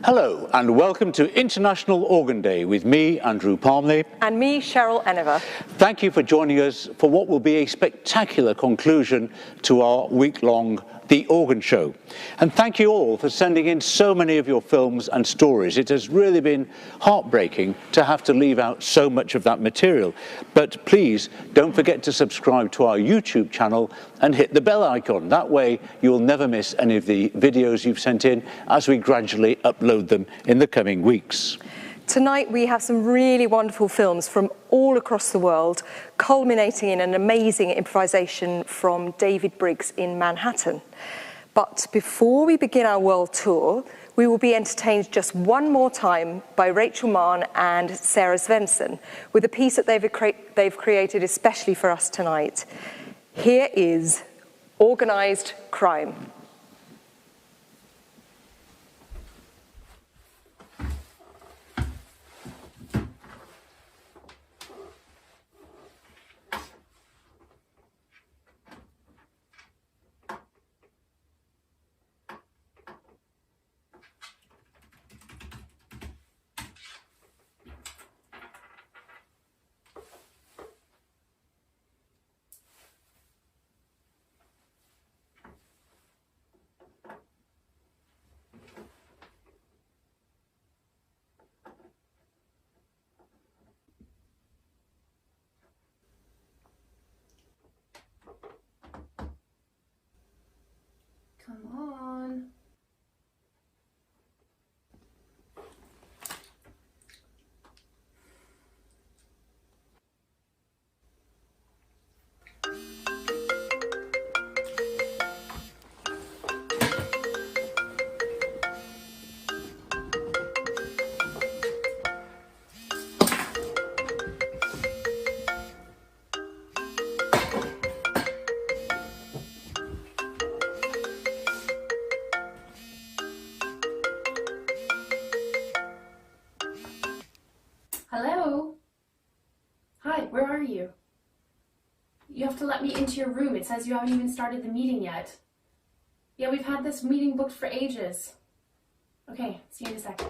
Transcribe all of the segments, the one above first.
Hello and welcome to International Organ Day with me, Andrew Palmley. And me, Cheryl Enever. Thank you for joining us for what will be a spectacular conclusion to our week-long The Organ Show. And thank you all for sending in so many of your films and stories. It has really been heartbreaking to have to leave out so much of that material. But please don't forget to subscribe to our YouTube channel and hit the bell icon. That way you'll never miss any of the videos you've sent in as we gradually upload them in the coming weeks. Tonight we have some really wonderful films from all across the world, culminating in an amazing improvisation from David Briggs in Manhattan. But before we begin our world tour, we will be entertained just one more time by Rachel Mann and Sarah Svensson with a piece that they've created especially for us tonight. Here is Organised Crime. Come on. Hello? Hi, where are you? You have to let me into your room. It says you haven't even started the meeting yet. Yeah, we've had this meeting booked for ages. Okay, see you in a second.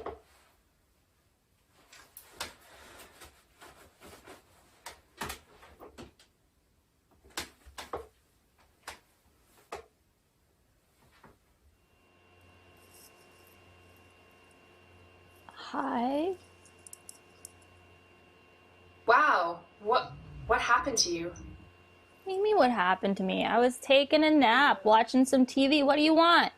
Hi. Wow, what happened to you? What do you mean what happened to me? I was taking a nap, watching some TV. What do you want?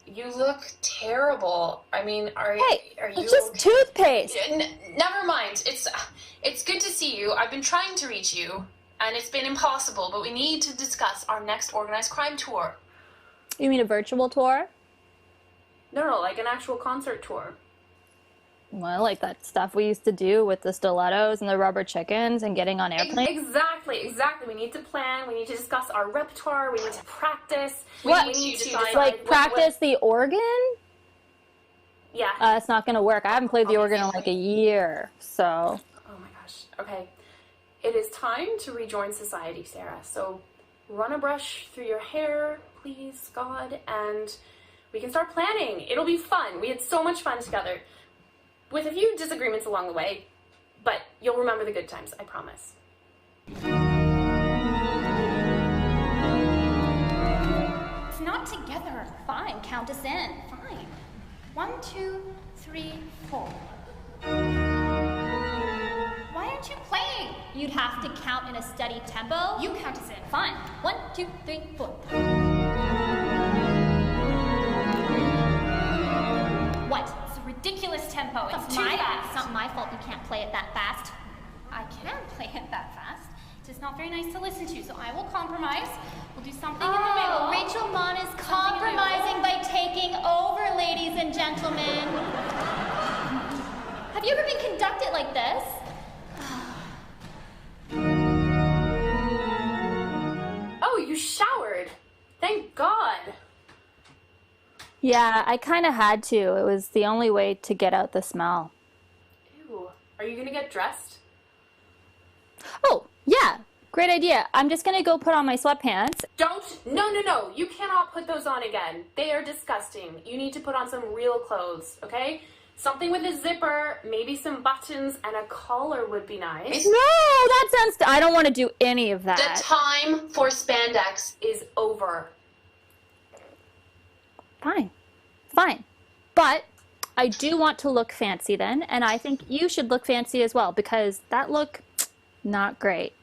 You look terrible. I mean, are you It's just toothpaste. Never mind. It's good to see you. I've been trying to reach you, and it's been impossible, but we need to discuss our next organized crime tour. You mean a virtual tour? No, like an actual concert tour. Well, like that stuff we used to do with the stilettos and the rubber chickens and getting on airplanes. Exactly. We need to plan. We need to discuss our repertoire. We need to practice. What? We need to decide, like practice the organ? Yeah. It's not going to work. I haven't played the organ in like a year, so. Oh my gosh. Okay. It is time to rejoin society, Sarah. So run a brush through your hair, please, God, and we can start planning. It'll be fun. We had so much fun together. With a few disagreements along the way, but you'll remember the good times, I promise. It's not together. Fine, count us in. Fine. 1, 2, 3, 4. Why aren't you playing? You'd have to count in a steady tempo. You count us in. Fine. 1, 2, 3, 4. What? Ridiculous tempo. It's too fast. It's not my fault you can't play it that fast. I can play it that fast. It's just not very nice to listen to, so I will compromise. We'll do something in the middle. Rachel Mann is compromising by taking over, ladies and gentlemen. Have you ever been conducted like this? Oh, you showered. Thank God. Yeah, I kind of had to. It was the only way to get out the smell. Ew. Are you gonna get dressed? Oh, yeah. Great idea. I'm just gonna go put on my sweatpants. Don't, no. You cannot put those on again. They are disgusting. You need to put on some real clothes, okay? Something with a zipper, maybe some buttons, and a collar would be nice. No, that sounds... I don't want to do any of that. The time for spandex is over. Fine. But I do want to look fancy then, and I think you should look fancy as well, because that look, not great.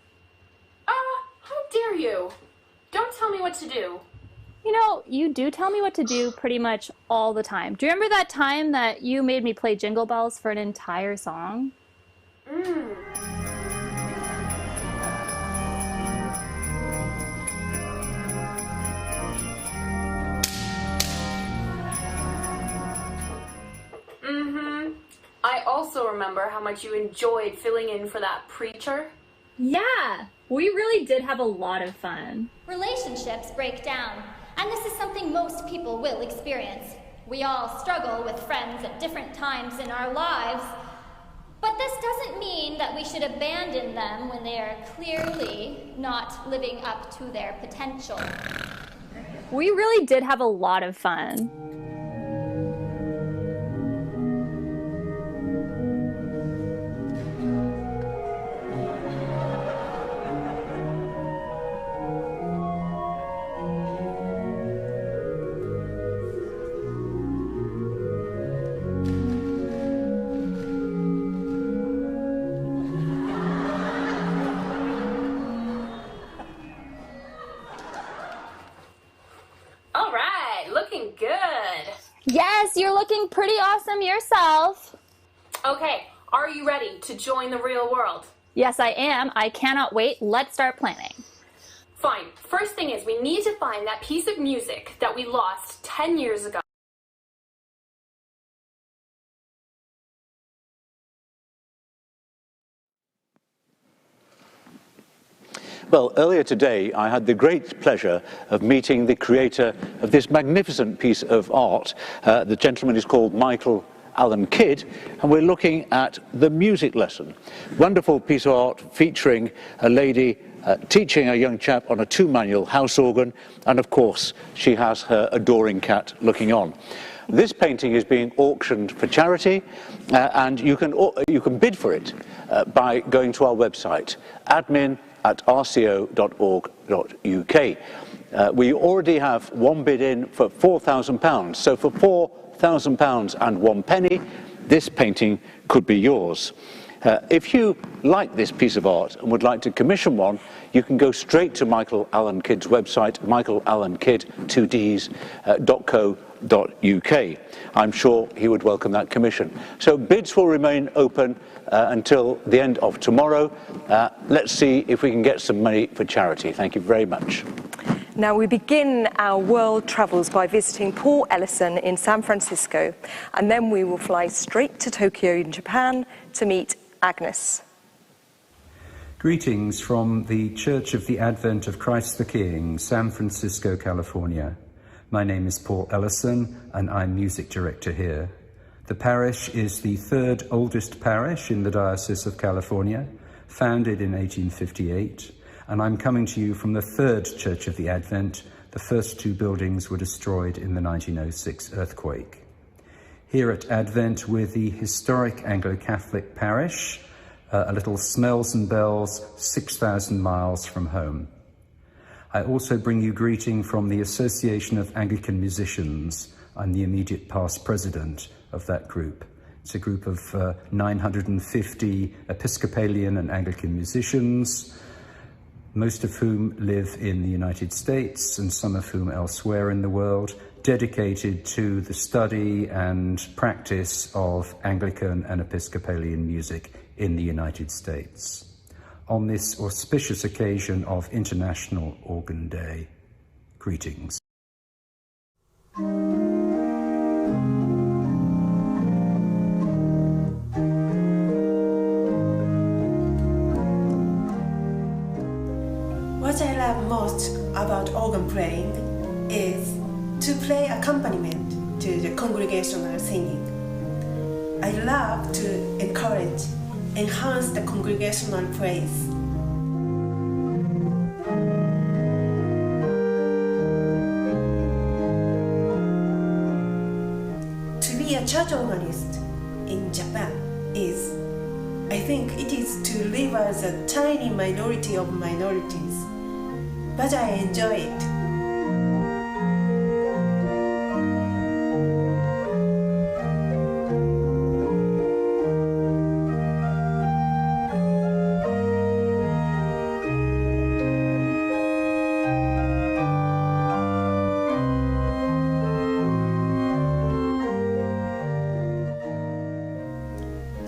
How dare you? Don't tell me what to do. You know, you do tell me what to do pretty much all the time. Do you remember that time that you made me play Jingle Bells for an entire song? I also remember how much you enjoyed filling in for that preacher. Yeah, we really did have a lot of fun. Relationships break down, and this is something most people will experience. We all struggle with friends at different times in our lives, but this doesn't mean that we should abandon them when they are clearly not living up to their potential. We really did have a lot of fun. Yes, you're looking pretty awesome yourself. Okay, are you ready to join the real world? Yes, I am. I cannot wait. Let's start planning. Fine. First thing is we need to find that piece of music that we lost 10 years ago. Well, earlier today, I had the great pleasure of meeting the creator of this magnificent piece of art. The gentleman is called Michael Allen Kidd, and we're looking at the music lesson. Wonderful piece of art featuring a lady teaching a young chap on a two-manual house organ, and of course, she has her adoring cat looking on. This painting is being auctioned for charity, and you can bid for it by going to our website, admin@rco.org.uk. We already have one bid in for £4,000, so for £4,000 and 1 penny, this painting could be yours. If you like this piece of art and would like to commission one, you can go straight to Michael Allen Kidd's website, michaelallenkid.co.uk. I'm sure he would welcome that commission. So bids will remain open until the end of tomorrow. Let's see if we can get some money for charity. Thank you very much. Now we begin our world travels by visiting Paul Ellison in San Francisco, and then we will fly straight to Tokyo in Japan to meet Agnes. Greetings from the Church of the Advent of Christ the King, San Francisco, California. My name is Paul Ellison, and I'm music director here. The parish is the third oldest parish in the Diocese of California, founded in 1858, and I'm coming to you from the third Church of the Advent. The first two buildings were destroyed in the 1906 earthquake. Here at Advent, we're the historic Anglo-Catholic parish, a little smells and bells 6,000 miles from home. I also bring you greeting from the Association of Anglican Musicians. I'm the immediate past president of that group. It's a group of 950 Episcopalian and Anglican musicians, most of whom live in the United States and some of whom elsewhere in the world, dedicated to the study and practice of Anglican and Episcopalian music in the United States. On this auspicious occasion of International Organ Day, greetings. What I love most about organ playing is to play accompaniment to the congregational singing. I love to enhance the congregational praise. church organist in Japan is, I think it is to live as a tiny minority of minorities, but I enjoy it.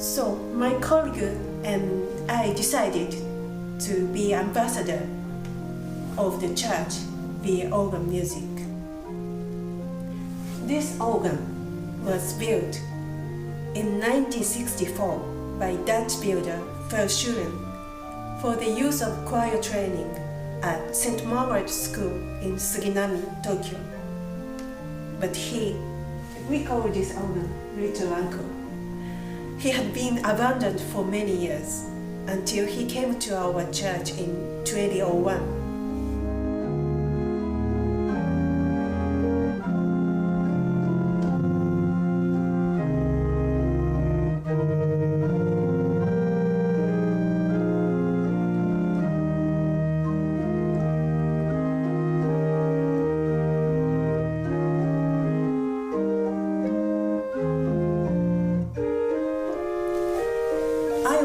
So my colleague and I decided to be ambassador of the church via organ music. This organ was built in 1964 by Dutch builder Verschuren for the use of choir training at St. Margaret's School in Suginami, Tokyo. But we call this organ Little Uncle. He had been abandoned for many years until he came to our church in 2001.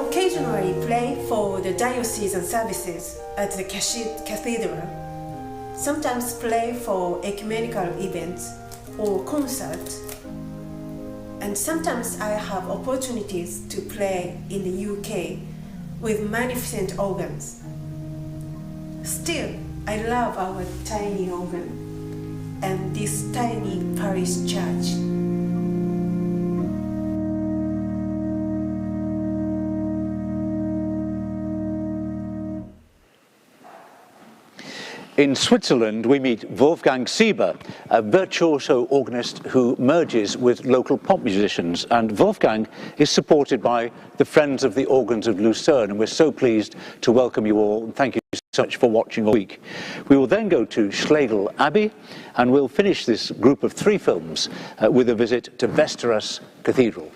Occasionally play for the diocesan services at the cathedral, sometimes play for ecumenical events or concerts, and sometimes I have opportunities to play in the UK with magnificent organs. Still, I love our tiny organ and this tiny parish church. In Switzerland, we meet Wolfgang Sieber, a virtuoso organist who merges with local pop musicians. And Wolfgang is supported by the Friends of the Organs of Lucerne. And we're so pleased to welcome you all. And thank you so much for watching all week. We will then go to Schlegel Abbey, and we'll finish this group of 3 films with a visit to Västerås Cathedral.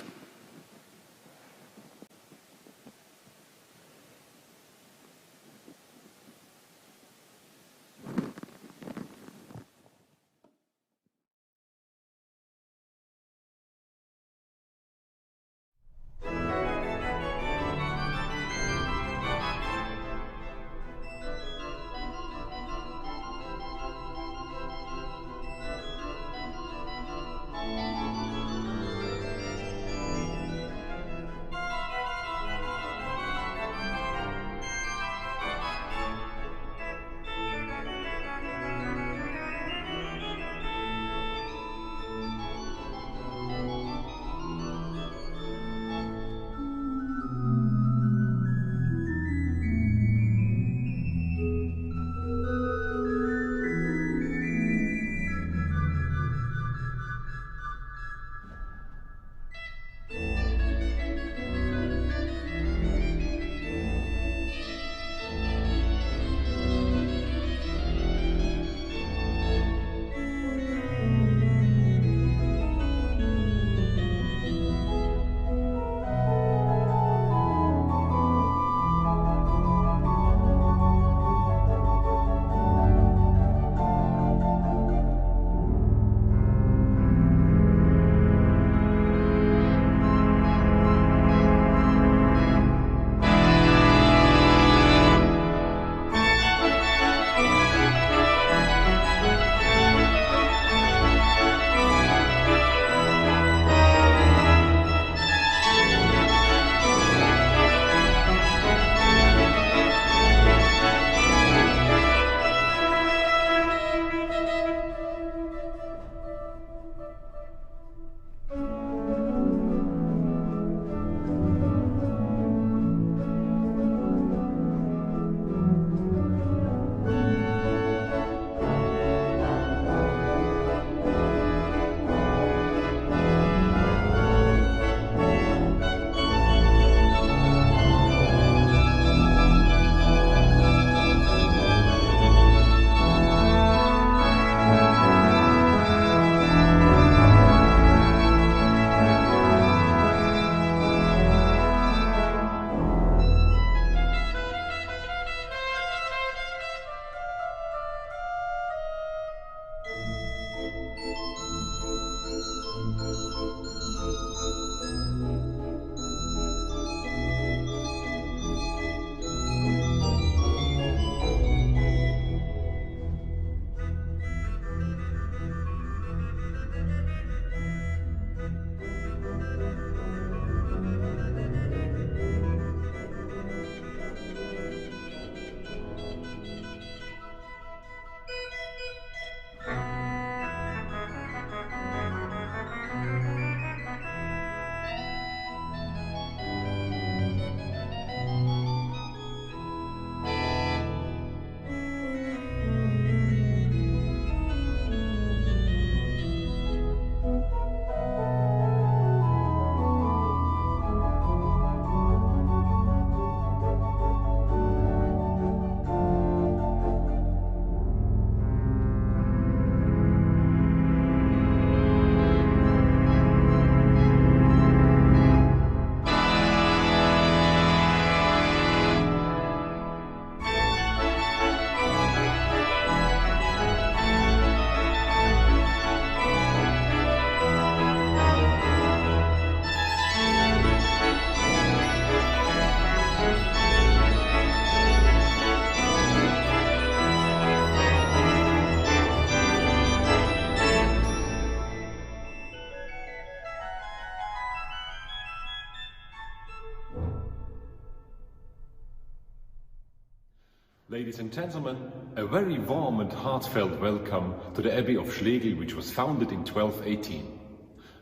Ladies and gentlemen, a very warm and heartfelt welcome to the Abbey of Schlegel, which was founded in 1218.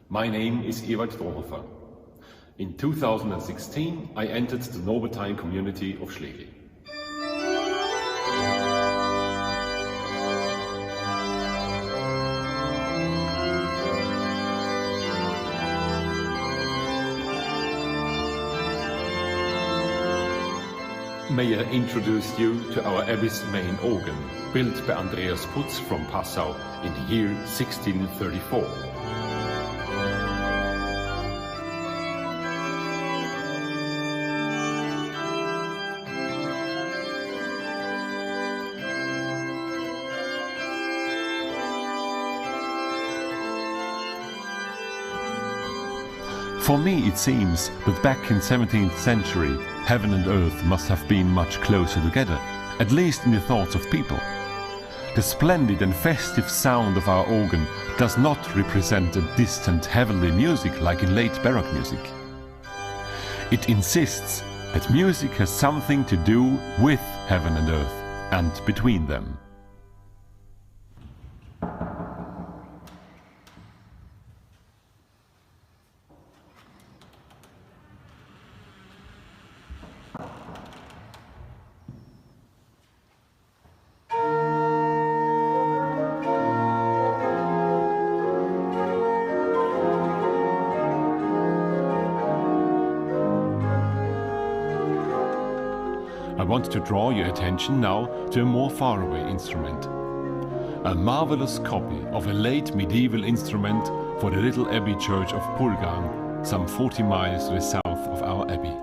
My name is Ewald Strohhofer. In 2016, I entered the Norbertine community of Schlegel. May I introduce you to our Abbey's main organ, built by Andreas Putz from Passau in the year 1634. For me it seems that back in 17th century, heaven and earth must have been much closer together, at least in the thoughts of people. The splendid and festive sound of our organ does not represent a distant heavenly music like in late Baroque music. It insists that music has something to do with heaven and earth and between them. I want to draw your attention now to a more faraway instrument. A marvelous copy of a late medieval instrument for the little abbey church of Pulgang, some 40 miles to the south of our abbey.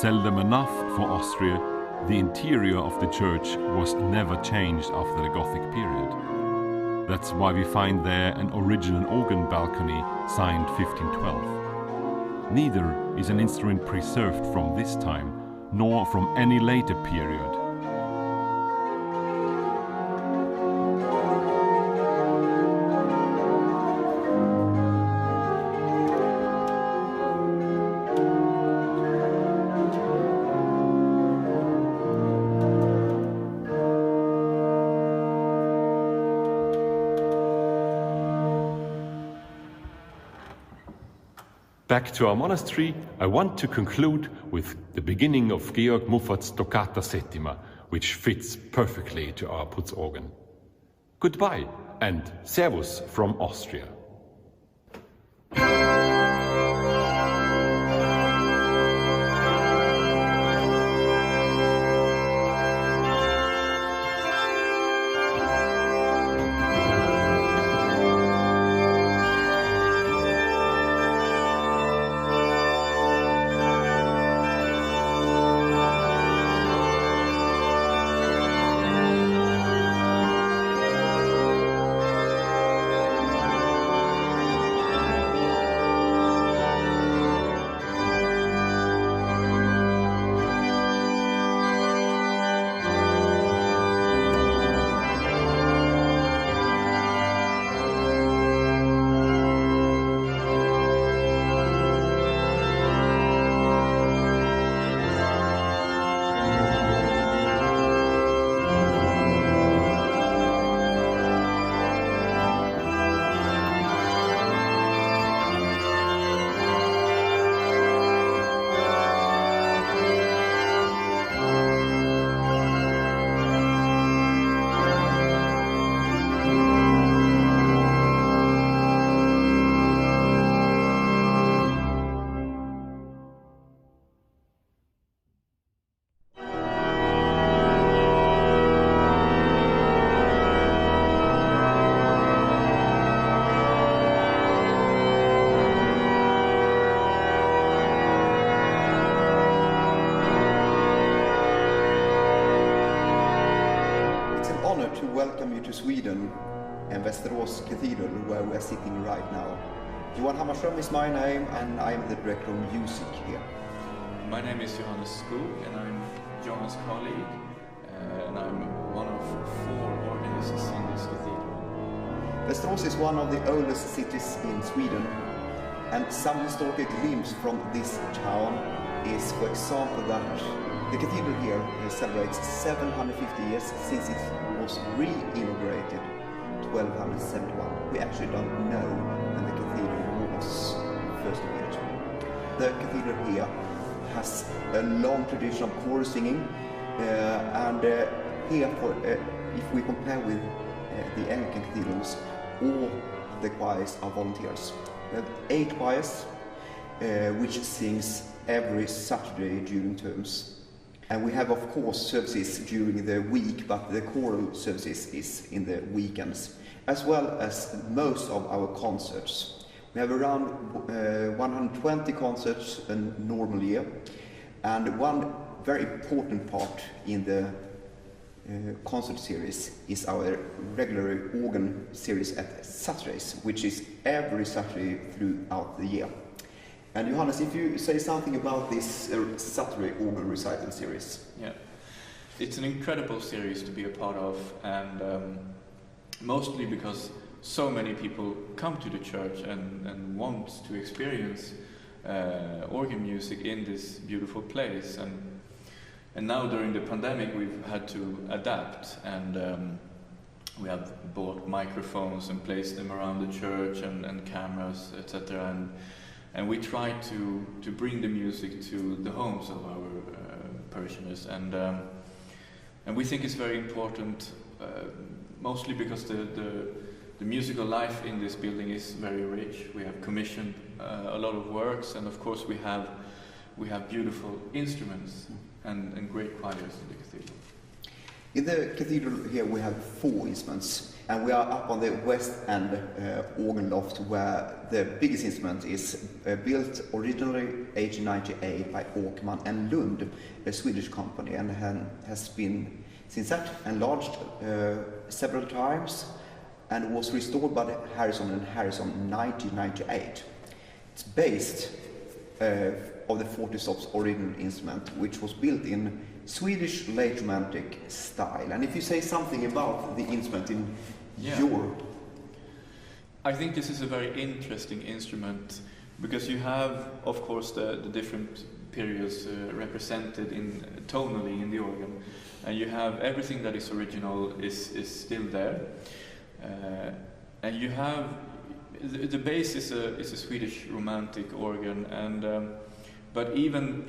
Seldom enough for Austria, the interior of the church was never changed after the Gothic period. That's why we find there an original organ balcony signed 1512. Neither is an instrument preserved from this time, nor from any later period. Back to our monastery, I want to conclude with the beginning of Georg Muffat's Toccata Settima, which fits perfectly to our Putz organ. Goodbye and Servus from Austria. Sweden and Västerås Cathedral, where we are sitting right now. Johan Hammarström is my name, and I'm the director of music here. My name is Johannes Skog, and I'm Johan's colleague, and I'm one of 4 organists in this cathedral. Västerås is one of the oldest cities in Sweden. And some historical glimpse from this town is, for example, that the cathedral here celebrates 750 years since it was re-inaugurated 1271. We actually don't know when the cathedral was first built. The cathedral here has a long tradition of chorus singing, and here, if we compare with the Anglican cathedrals, all the choirs are volunteers. We have 8 choirs, which sings every Saturday during terms. And we have, of course, services during the week, but the choral services is in the weekends, as well as most of our concerts. We have around 120 concerts a normal year, and one very important part in the concert series is our regular organ series at Saturdays, which is every Saturday throughout the year. And Johannes, if you say something about this Saturday organ recital series. Yeah, it's an incredible series to be a part of, and mostly because so many people come to the church and want to experience organ music in this beautiful place. And now during the pandemic we've had to adapt, and we have bought microphones and placed them around the church and cameras, etc. And we try to bring the music to the homes of our parishioners, and we think it's very important, mostly because the musical life in this building is very rich. We have commissioned a lot of works, and of course we have beautiful instruments and great choirs in the cathedral. In the cathedral here we have 4 instruments, and we are up on the west end organ loft, where the biggest instrument is built originally 1898 by Åkerman and Lund, a Swedish company, and has been since that enlarged several times and was restored by Harrison and Harrison in 1998. It's based of the 40 stops original instrument, which was built in Swedish late romantic style. And if you say something about the instrument in your... I think this is a very interesting instrument because you have, of course, the different periods represented tonally in the organ, and you have everything that is original is still there, and you have the bass is a Swedish romantic organ, and but even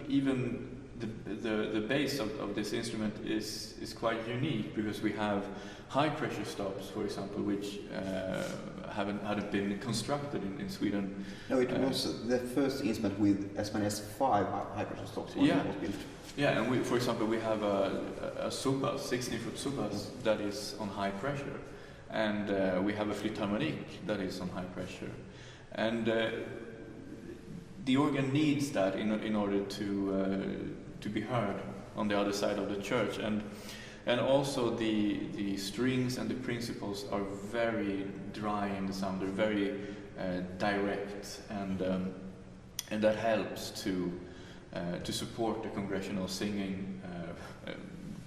the bass of this instrument is quite unique, because we have high pressure stops, for example, which hadn't been constructed in Sweden. No, it was the first instrument with as many as 5 high pressure stops when it was built. Yeah, and for example, we have a subas, 16-foot subas, that is on high pressure, and we have a flûte that is on high pressure, and the organ needs that in order to be heard on the other side of the church, and also the strings and the principals are very dry in the sound. They're very direct, and that helps to support the congregational singing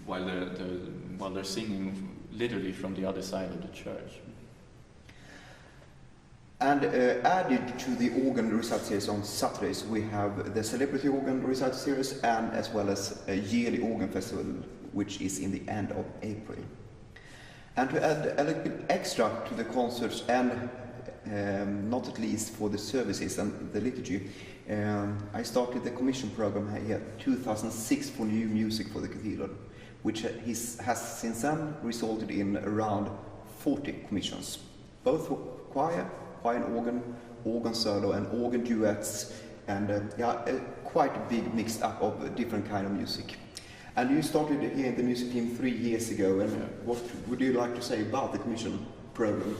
while they're singing literally from the other side of the church. And added to the organ recital series on Saturdays, we have the celebrity organ recital series, and as well as a yearly organ festival, which is in the end of April. And to add a little bit extra to the concerts, and not at least for the services and the liturgy, I started the commission program here 2006 for new music for the cathedral, which has since then resulted in around 40 commissions, both for choir and organ solo, and organ duets, and quite a big mixed up of different kind of music. And you started here in the music team 3 years ago, and what would you like to say about the commission program?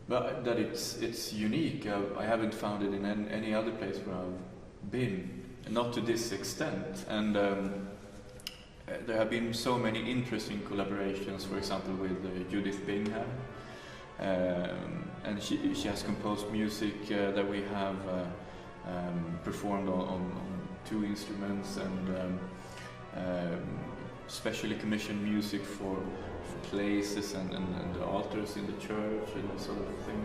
Well, that it's unique. I haven't found it in any other place where I've been, not to this extent. And there have been so many interesting collaborations, for example, with Judith Bingham. And she has composed music that we have performed on 2 instruments, and specially commissioned music for places and the altars in the church and that sort of thing.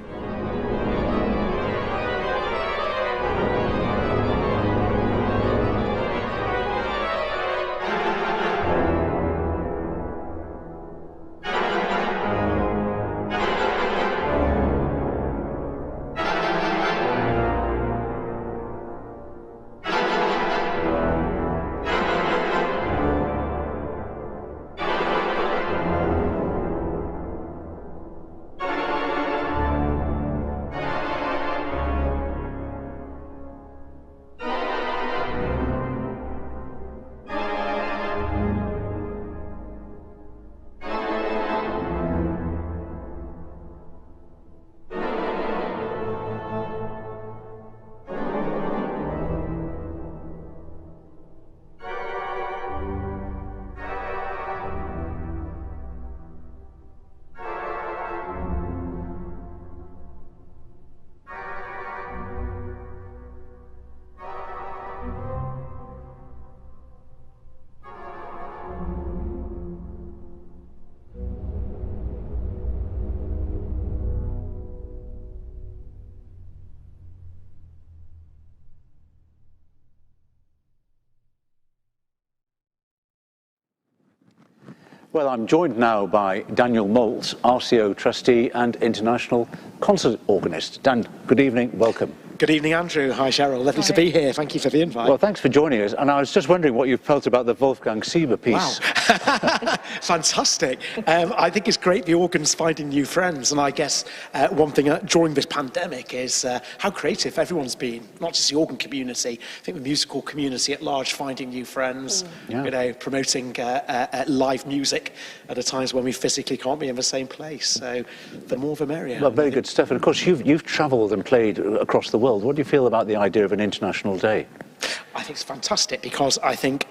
Well, I'm joined now by Daniel Moult, RCO trustee and international concert organist. Dan, good evening, welcome. Good evening, Andrew. Hi, Cheryl. Lovely to be here. Thank you for the invite. Well, thanks for joining us. And I was just wondering what you felt about the Wolfgang Sieber piece. Wow. Fantastic. I think it's great the organ's finding new friends. And I guess one thing during this pandemic is how creative everyone's been, not just the organ community, I think the musical community at large, finding new friends, you know, promoting live music at a times when we physically can't be in the same place. So the more the merrier. Well, very good stuff. And of course, you've travelled and played across the world. What do you feel about the idea of an international day? I think it's fantastic because I think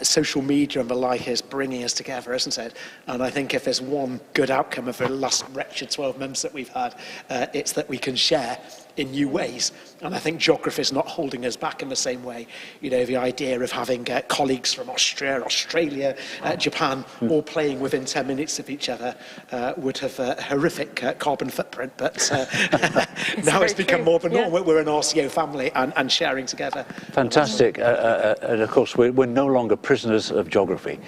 social media and the like is bringing us together, isn't it? And I think if there's one good outcome of the last wretched 12 months that we've had, it's that we can share in new ways. And I think geography is not holding us back in the same way. You know, the idea of having colleagues from Austria, Australia, Japan, all playing within 10 minutes of each other would have a horrific carbon footprint. But now it's become more the norm. We're an RCO family and sharing together. Fantastic. And of course, we're no longer prisoners of geography.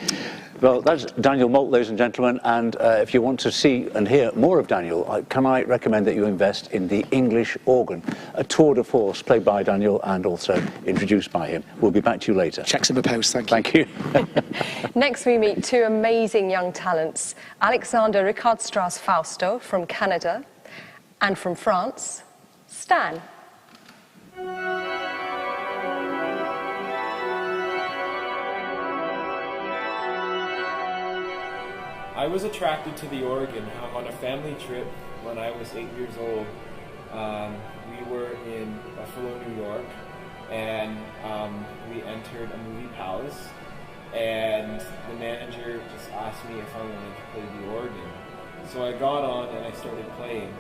Well, that's Daniel Moult, ladies and gentlemen, and if you want to see and hear more of Daniel, can I recommend that you invest in the English organ, a tour de force played by Daniel and also introduced by him. We'll be back to you later. Checks in the post, thank you. Next we meet two amazing young talents, Alexander Ricard-Strauss Fausto from Canada, and from France, Stan. I was attracted to the organ on a family trip when I was 8 years old. We were in Buffalo, New York, and we entered a movie palace, and the manager just asked me if I wanted to play the organ. So I got on and I started playing,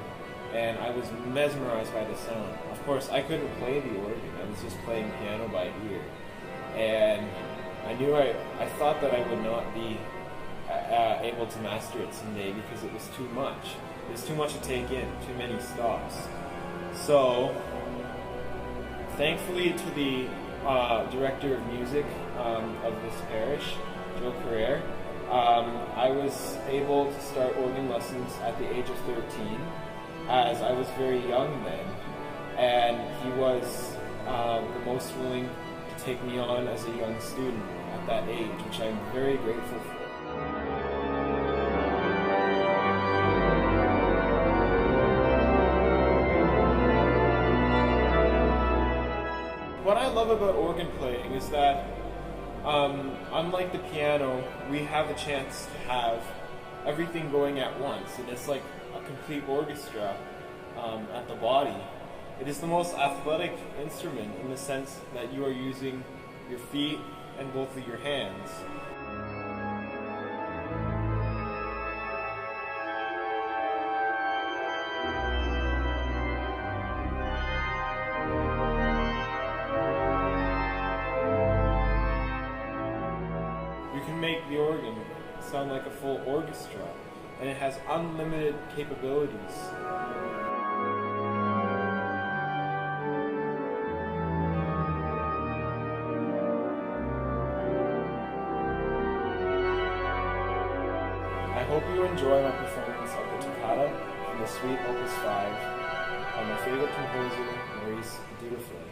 and I was mesmerized by the sound. Of course, I couldn't play the organ. I was just playing piano by ear. And I thought that I would not be able to master it someday because it was too much. It was too much to take in, too many stops. So, thankfully to the director of music of this parish, Joe Carrere, I was able to start organ lessons at the age of 13, as I was very young then, and he was the most willing to take me on as a young student at that age, which I'm very grateful for. What I love about organ playing is that, unlike the piano, we have a chance to have everything going at once, and it's like a complete orchestra at the body. It is the most athletic instrument in the sense that you are using your feet and both of your hands. Make the organ sound like a full orchestra, and it has unlimited capabilities. I hope you enjoy my performance of the Toccata from the Suite Opus 5 by my favorite composer, Maurice Dudefleuille.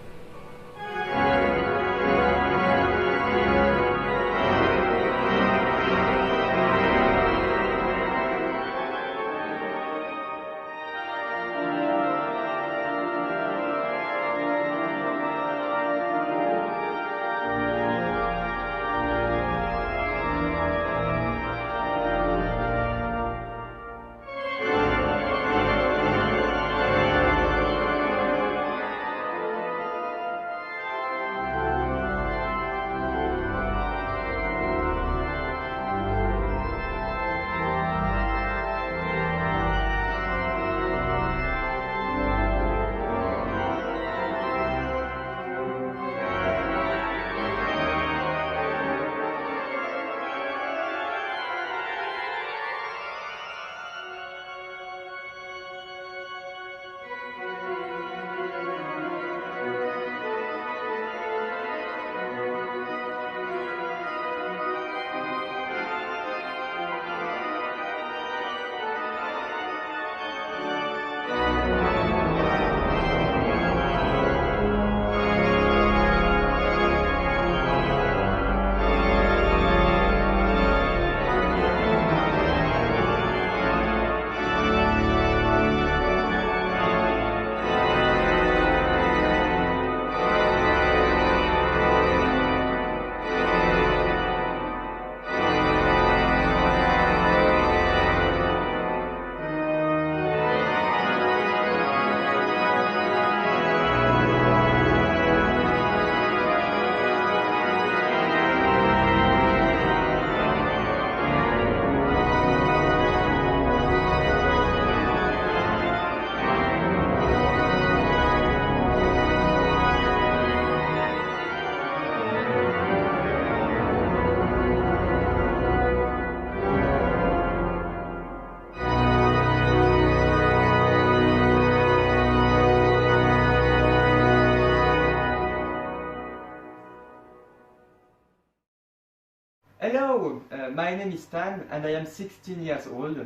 Hello, my name is Stan and I am 16 years old.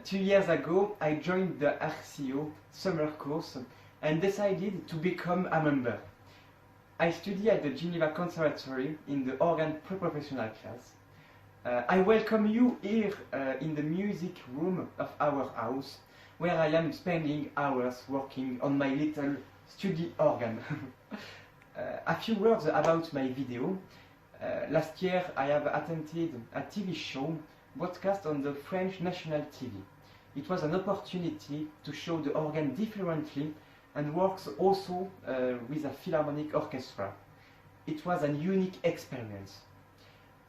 2 years ago I joined the RCO summer course and decided to become a member. I study at the Geneva Conservatory in the organ pre-professional class. I welcome you here in the music room of our house, where I am spending hours working on my little study organ. A few words about my video. Last year I have attended a TV show broadcast on the French national TV. It was an opportunity to show the organ differently and works also with a philharmonic orchestra. It was a unique experience.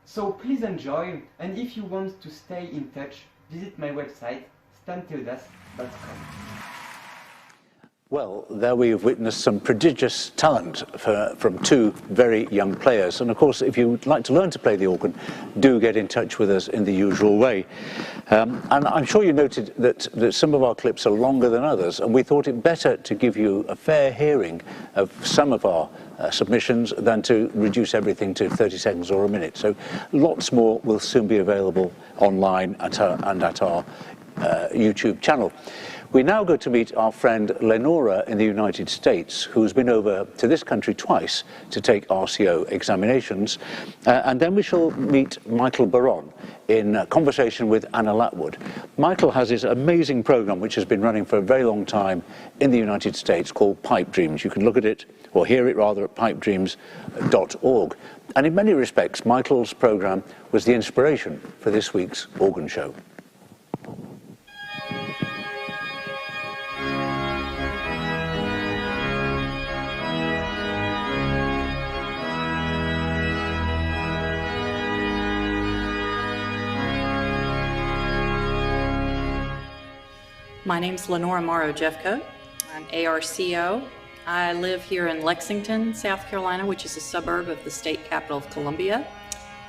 So please enjoy, and if you want to stay in touch, visit my website, stantildas.com. Well, there we have witnessed some prodigious talent from two very young players. And of course, if you'd like to learn to play the organ, do get in touch with us in the usual way. And I'm sure you noted that some of our clips are longer than others, and we thought it better to give you a fair hearing of some of our submissions than to reduce everything to 30 seconds or a minute. So lots more will soon be available online and at our YouTube channel. We now go to meet our friend Lenora in the United States, who's been over to this country twice to take RCO examinations. And then we shall meet Michael Baron in conversation with Anna Latwood. Michael has his amazing program, which has been running for a very long time in the United States, called Pipe Dreams. You can look at it, or hear it rather, at pipedreams.org. And in many respects, Michael's program was the inspiration for this week's organ show. My name's Lenora Morrow Jeffcoat. I'm ARCO. I live here in Lexington, South Carolina, which is a suburb of the state capital of Columbia,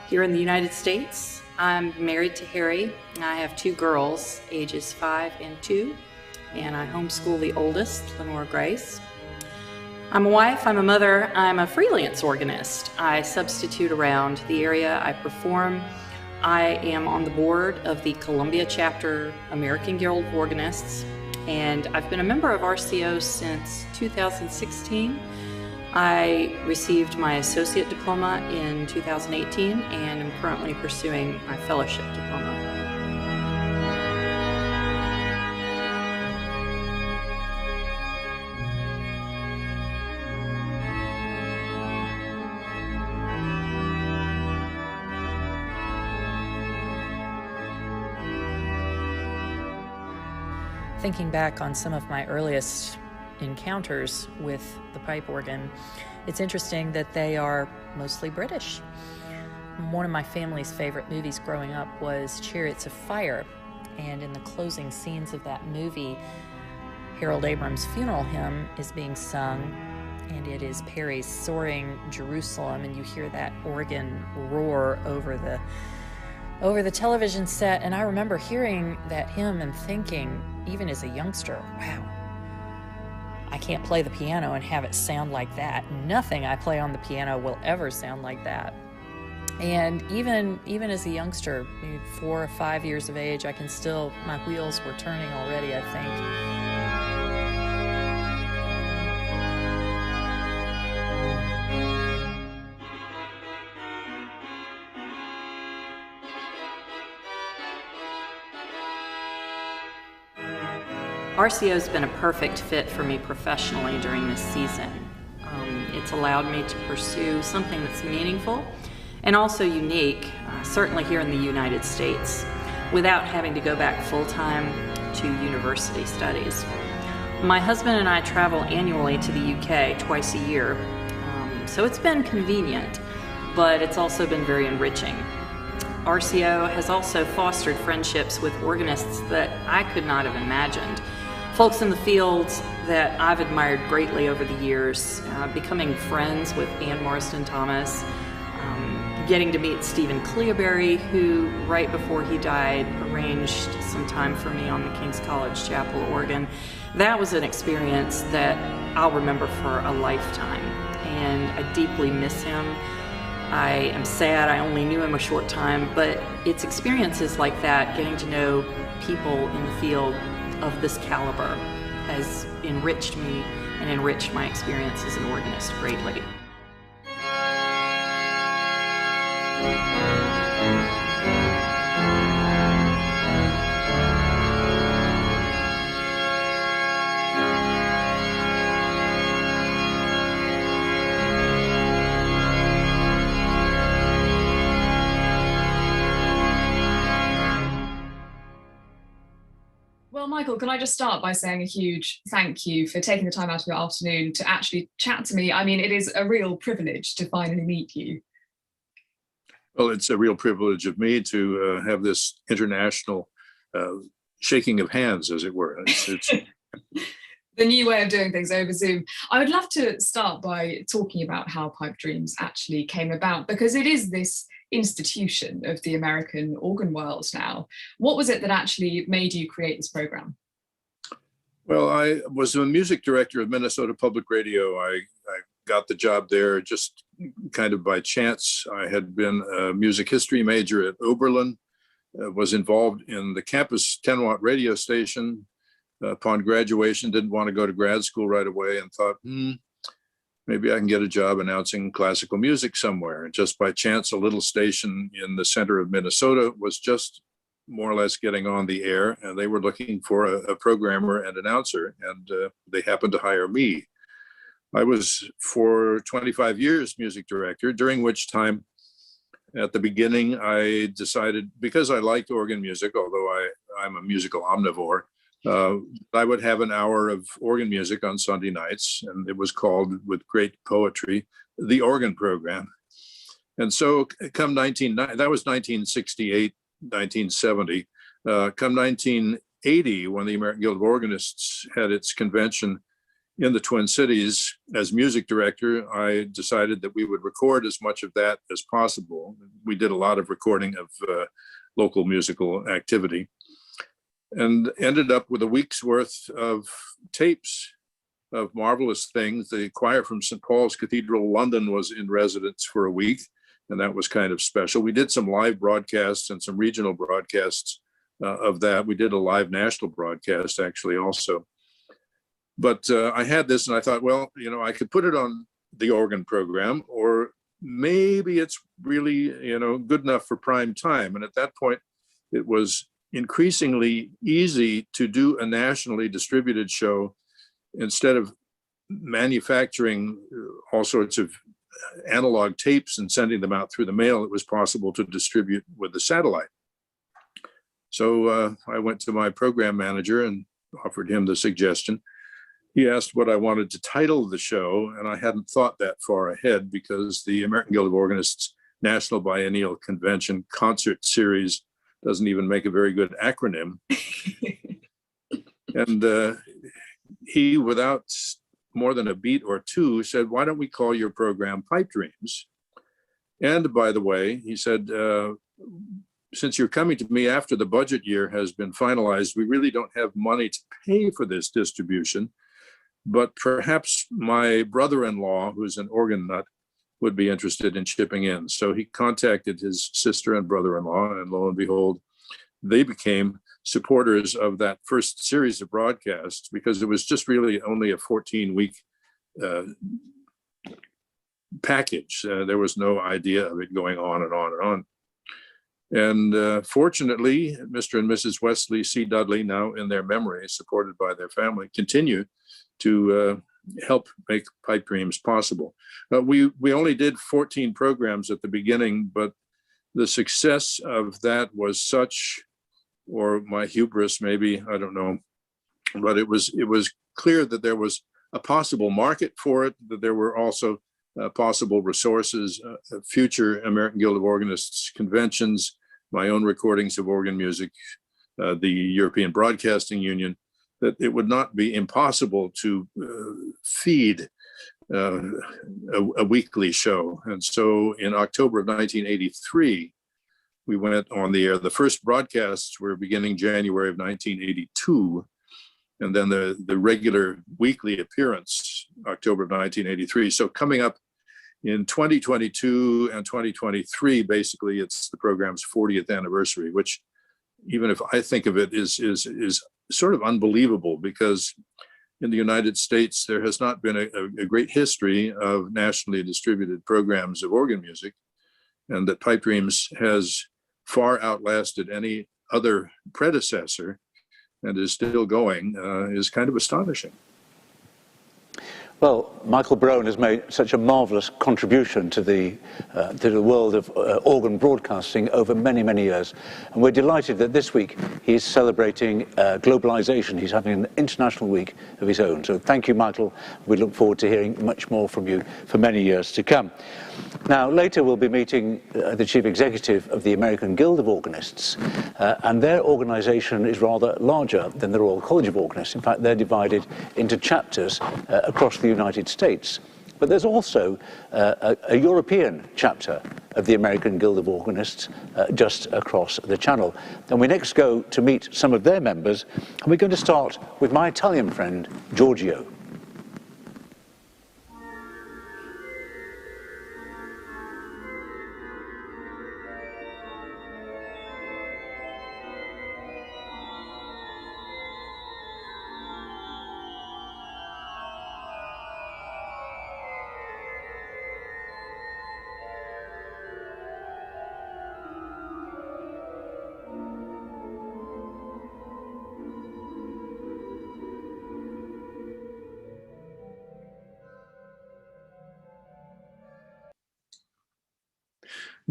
here in the United States. I'm married to Harry, and I have two girls, ages 5 and 2, and I homeschool the oldest, Lenora Grace. I'm a wife, I'm a mother, I'm a freelance organist. I substitute around the area I perform. I am on the board of the Columbia chapter American Guild of Organists, and I've been a member of RCO since 2016. I received my associate diploma in 2018 and am currently pursuing my fellowship diploma. Thinking back on some of my earliest encounters with the pipe organ, it's interesting that they are mostly British. One of my family's favorite movies growing up was Chariots of Fire, and in the closing scenes of that movie, Harold Abrams' funeral hymn is being sung, and it is Perry's Soaring Jerusalem, and you hear that organ roar over the television set. And I remember hearing that hymn and thinking, even as a youngster, wow, I can't play the piano and have it sound like that. Nothing I play on the piano will ever sound like that. And even as a youngster, 4 or 5 years of age, my wheels were turning already, I think. RCO's been a perfect fit for me professionally during this season. It's allowed me to pursue something that's meaningful and also unique, certainly here in the United States, without having to go back full-time to university studies. My husband and I travel annually to the UK twice a year, so it's been convenient, but it's also been very enriching. RCO has also fostered friendships with organists that I could not have imagined. Folks in the fields that I've admired greatly over the years, becoming friends with Ann Marston Thomas, getting to meet Stephen Cleoberry, who right before he died arranged some time for me on the King's College Chapel organ. That was an experience that I'll remember for a lifetime, and I deeply miss him. I am sad I only knew him a short time, but it's experiences like that, getting to know people in the field of this caliber, has enriched me and enriched my experience as an organist greatly. Well, Michael, can I just start by saying a huge thank you for taking the time out of your afternoon to actually chat to me. I mean, it is a real privilege to finally meet you. Well, it's a real privilege of me to have this international shaking of hands, as it were. It's The new way of doing things over Zoom. I would love to start by talking about how Pipe Dreams actually came about, because it is this institution of the American organ world now. What was it that actually made you create this program? Well, I was a music director of Minnesota Public Radio. I got the job there just kind of by chance. I had been a music history major at Oberlin, was involved in the campus 10-watt radio station. Upon graduation, didn't want to go to grad school right away and thought, maybe I can get a job announcing classical music somewhere. And just by chance, a little station in the center of Minnesota was just more or less getting on the air, and they were looking for a programmer and announcer, and they happened to hire me. I was for 25 years music director, during which time, at the beginning, I decided, because I liked organ music, although I'm a musical omnivore, I would have an hour of organ music on Sunday nights, and it was called, with great poetry, the Organ Program. And so come that was 1968, 1970. Come 1980, when the American Guild of Organists had its convention in the Twin Cities, as music director, I decided that we would record as much of that as possible. We did a lot of recording of local musical activity, and ended up with a week's worth of tapes of marvelous things. The choir from St. Paul's Cathedral, London, was in residence for a week, and that was kind of special. We did some live broadcasts and some regional broadcasts of that. We did a live national broadcast, actually, also. But I had this, and I thought, well, I could put it on the organ program, or maybe it's really, good enough for prime time. And at that point, it was increasingly easy to do a nationally distributed show. Instead of manufacturing all sorts of analog tapes and sending them out through the mail, it was possible to distribute with the satellite. So I went to my program manager and offered him the suggestion. He asked what I wanted to title the show, and I hadn't thought that far ahead, because the American Guild of Organists National Biennial Convention Concert Series doesn't even make a very good acronym. And he, without more than a beat or two, said, why don't we call your program Pipe Dreams? And by the way, he said, since you're coming to me after the budget year has been finalized, we really don't have money to pay for this distribution, but perhaps my brother-in-law, who's an organ nut, would be interested in chipping in. So he contacted his sister and brother-in-law, and lo and behold, they became supporters of that first series of broadcasts, because it was just really only a 14-week package. There was no idea of it going on and on and on. And fortunately, Mr. and Mrs. Wesley C. Dudley, now in their memory, supported by their family, continue to help make Pipe Dreams possible. We only did 14 programs at the beginning, but the success of that was such, or my hubris maybe, I don't know, but it was clear that there was a possible market for it, that there were also possible resources, future American Guild of Organists conventions, my own recordings of organ music, the European Broadcasting Union, that it would not be impossible to feed a weekly show. And so in October of 1983, we went on the air. The first broadcasts were beginning January of 1982, and then the regular weekly appearance, October of 1983. So coming up In 2022 and 2023, basically, it's the program's 40th anniversary, which, even if I think of it, is sort of unbelievable, because in the United States, there has not been a great history of nationally distributed programs of organ music, and that Pipe Dreams has far outlasted any other predecessor and is still going is kind of astonishing. Well, Michael Brown has made such a marvellous contribution to the world of organ broadcasting over many, many years. And we're delighted that this week he's celebrating globalization. He's having an international week of his own. So thank you, Michael. We look forward to hearing much more from you for many years to come. Now, later we'll be meeting the Chief Executive of the American Guild of Organists, and their organisation is rather larger than the Royal College of Organists. In fact, they're divided into chapters across the United States. But there's also a European chapter of the American Guild of Organists just across the channel. And we next go to meet some of their members, and we're going to start with my Italian friend, Giorgio.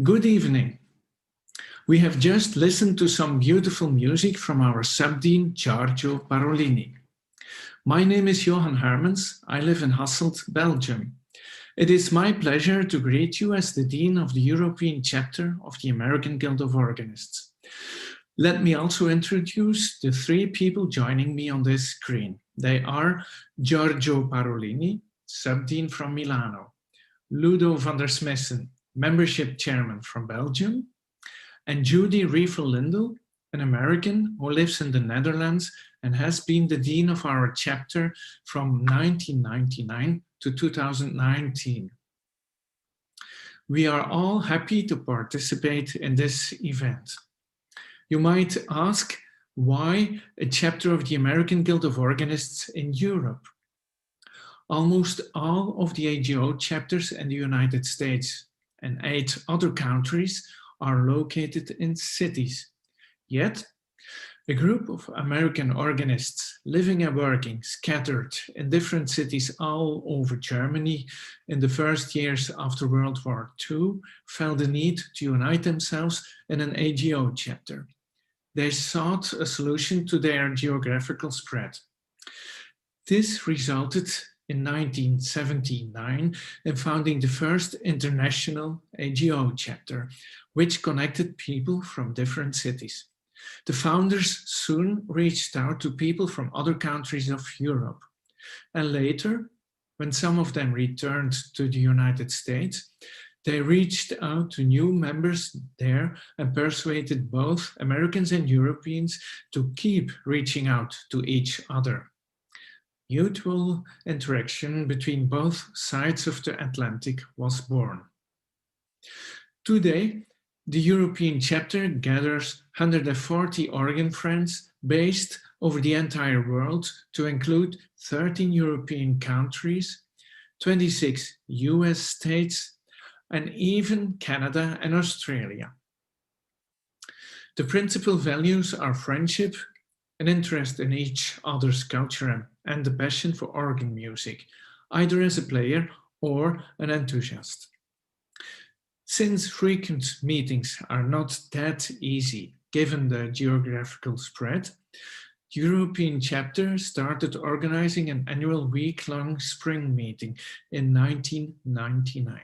Good evening. We have just listened to some beautiful music from our subdean Giorgio Parolini. My name is Johan Hermans. I live in Hasselt, Belgium. It is my pleasure to greet you as the Dean of the European chapter of the American Guild of Organists. Let me also introduce the three people joining me on this screen. They are Giorgio Parolini, subdean from Milano, Ludo van der Smessen, membership chairman from Belgium, and Judy Riefel-Lindell, an American who lives in the Netherlands and has been the dean of our chapter from 1999 to 2019. We are all happy to participate in this event. You might ask, why a chapter of the American Guild of Organists in Europe? Almost all of the AGO chapters in the United States and 8 other countries are located in cities. Yet, a group of American organists living and working scattered in different cities all over Germany in the first years after World War II felt the need to unite themselves in an AGO chapter. They sought a solution to their geographical spread. This resulted in 1979 in founding the first international AGO chapter, which connected people from different cities. The founders soon reached out to people from other countries of Europe. And later, when some of them returned to the United States, they reached out to new members there and persuaded both Americans and Europeans to keep reaching out to each other. Mutual interaction between both sides of the Atlantic was born. Today, the European chapter gathers 140 organ friends based over the entire world to include 13 European countries, 26 US states, and even Canada and Australia. The principal values are friendship, an interest in each other's culture, and the passion for organ music, either as a player or an enthusiast. Since frequent meetings are not that easy, given the geographical spread, the European chapter started organizing an annual week-long spring meeting in 1999.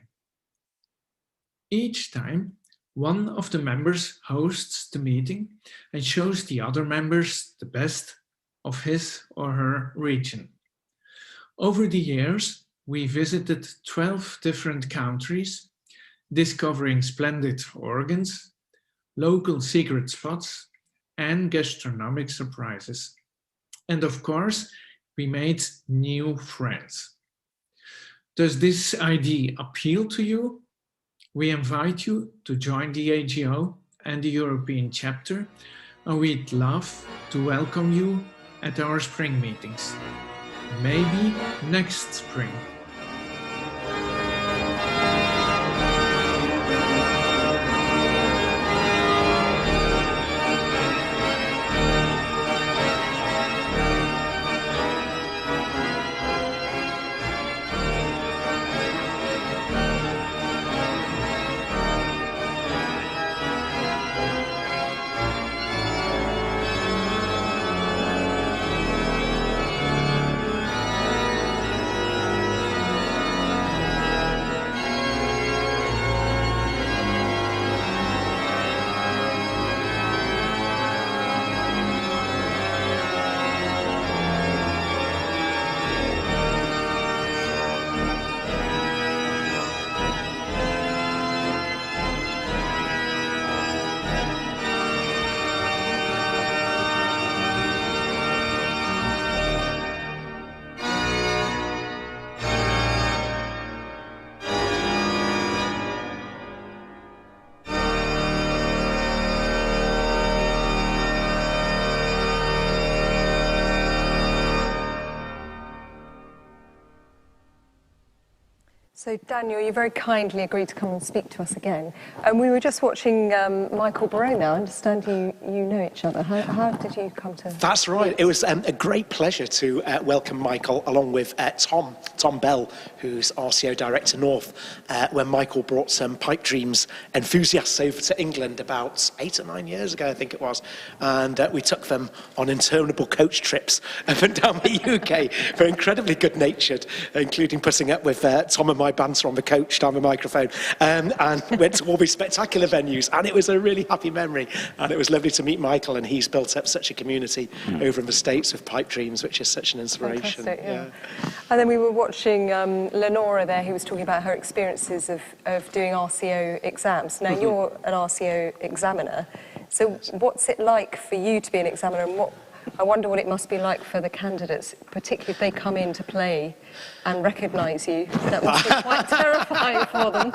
Each time, one of the members hosts the meeting and shows the other members the best of his or her region. Over the years, we visited 12 different countries, discovering splendid organs, local secret spots, and gastronomic surprises. And of course, we made new friends. Does this idea appeal to you? We invite you to join the AGO and the European chapter, and we'd love to welcome you at our spring meetings. Maybe next spring. So Daniel, you very kindly agreed to come and speak to us again. And we were just watching Michael Barone now. I understand you know each other. How did you come to... That's right. It was a great pleasure to welcome Michael along with Tom Bell, who's RCO Director North, when Michael brought some Pipe Dreams enthusiasts over to England about 8 or 9 years ago, I think it was. And we took them on interminable coach trips up and down the UK. They're incredibly good-natured, including putting up with Tom and my banter on the coach down the microphone, and went to all these spectacular venues, and it was a really happy memory, and it was lovely to meet Michael, and he's built up such a community over in the States with Pipe Dreams, which is such an inspiration. Fantastic, yeah. And then we were watching Lenora there, who was talking about her experiences of doing RCO exams. Now, you're an RCO examiner, so what's it like for you to be an examiner, and I wonder what it must be like for the candidates, particularly if they come in to play and recognise you. That must be quite terrifying for them.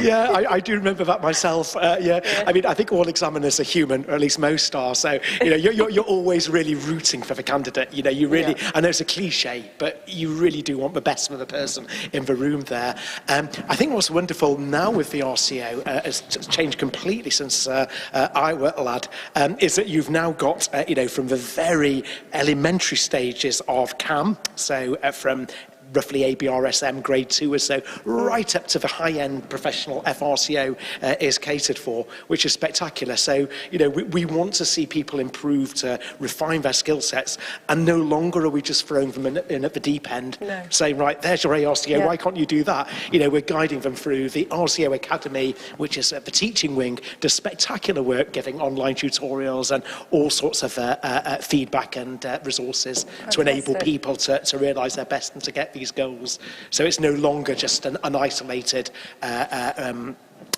Yeah, I do remember that myself. Yeah, I mean, I think all examiners are human, or at least most are. So, you know, you're always really rooting for the candidate. You know, you really, I know it's a cliche, but you really do want the best for the person in the room there. I think what's wonderful now with the RCO has changed completely since I were a lad, is that you've now got, you know, from the very elementary stages of CAM, so from roughly ABRSM grade 2 or so, right up to the high-end professional FRCO is catered for, which is spectacular. So, you know, we want to see people improve, to refine their skill sets, and no longer are we just throwing them in at the deep end, saying, right, there's your ARCO, why can't you do that? You know, we're guiding them through. The RCO Academy, which is the teaching wing, does spectacular work, giving online tutorials and all sorts of feedback and resources to enable people to realise their best and to get these goals. So it's no longer just an isolated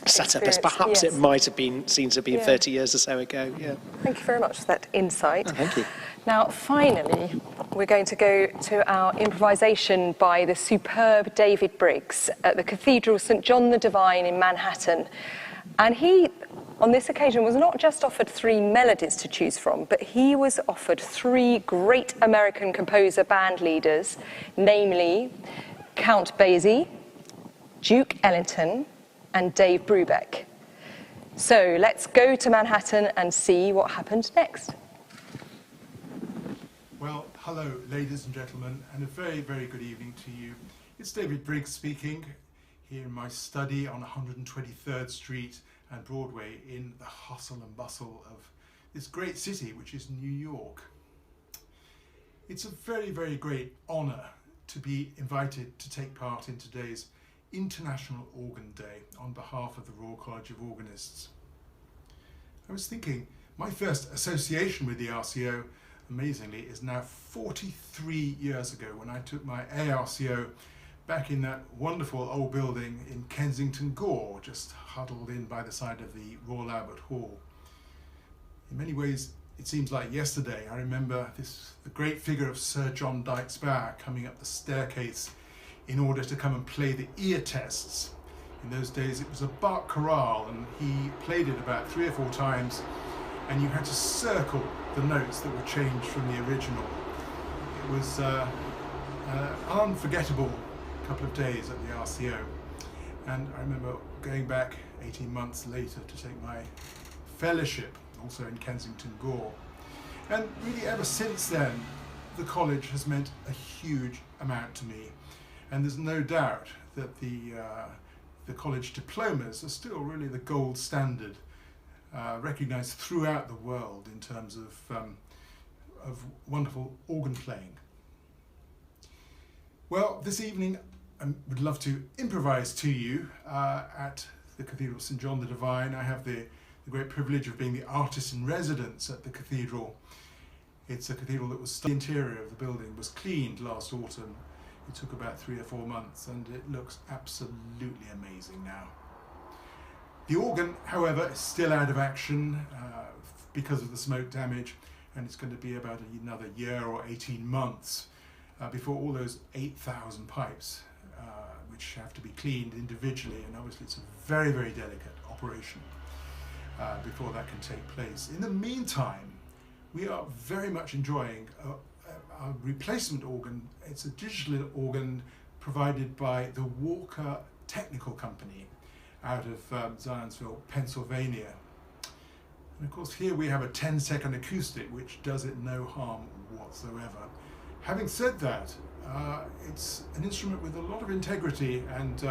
setup as perhaps it might have been seen to be 30 years or so ago. Yeah. Thank you very much for that insight. Oh, thank you. Now, finally, we're going to go to our improvisation by the superb David Briggs at the Cathedral St John the Divine in Manhattan. And he, on this occasion, was not just offered 3 melodies to choose from, but he was offered 3 great American composer band leaders, namely Count Basie, Duke Ellington, and Dave Brubeck. So let's go to Manhattan and see what happened next. Well, hello, ladies and gentlemen, and a very, very good evening to you. It's David Briggs speaking here in my study on 123rd Street and Broadway in the hustle and bustle of this great city, which is New York. It's a very, very great honour to be invited to take part in today's International Organ Day on behalf of the Royal College of Organists. I was thinking, my first association with the RCO, amazingly, is now 43 years ago, when I took my ARCO back in that wonderful old building in Kensington Gore, just huddled in by the side of the Royal Albert Hall. In many ways, it seems like yesterday. I remember the great figure of Sir John Dykes Bower coming up the staircase in order to come and play the ear tests. In those days it was a Bach chorale, and he played it about 3 or 4 times, and you had to circle the notes that were changed from the original. It was an unforgettable couple of days at the RCO, and I remember going back 18 months later to take my fellowship, also in Kensington Gore. And really ever since then, the college has meant a huge amount to me, and there's no doubt that the college diplomas are still really the gold standard, recognised throughout the world in terms of wonderful organ playing. Well, this evening I would love to improvise to you at the Cathedral of St John the Divine. I have the great privilege of being the artist in residence at the cathedral. It's a cathedral that was, the interior of the building was cleaned last autumn. It took about 3 or 4 months, and it looks absolutely amazing now. The organ, however, is still out of action because of the smoke damage, and it's going to be about another year or 18 months before all those 8,000 pipes, which have to be cleaned individually, and obviously it's a very, very delicate operation before that can take place. In the meantime, we are very much enjoying a replacement organ. It's a digital organ provided by the Walker Technical Company out of Zionsville, Pennsylvania. And of course here we have a 10-second acoustic, which does it no harm whatsoever. Having said that, it's an instrument with a lot of integrity, and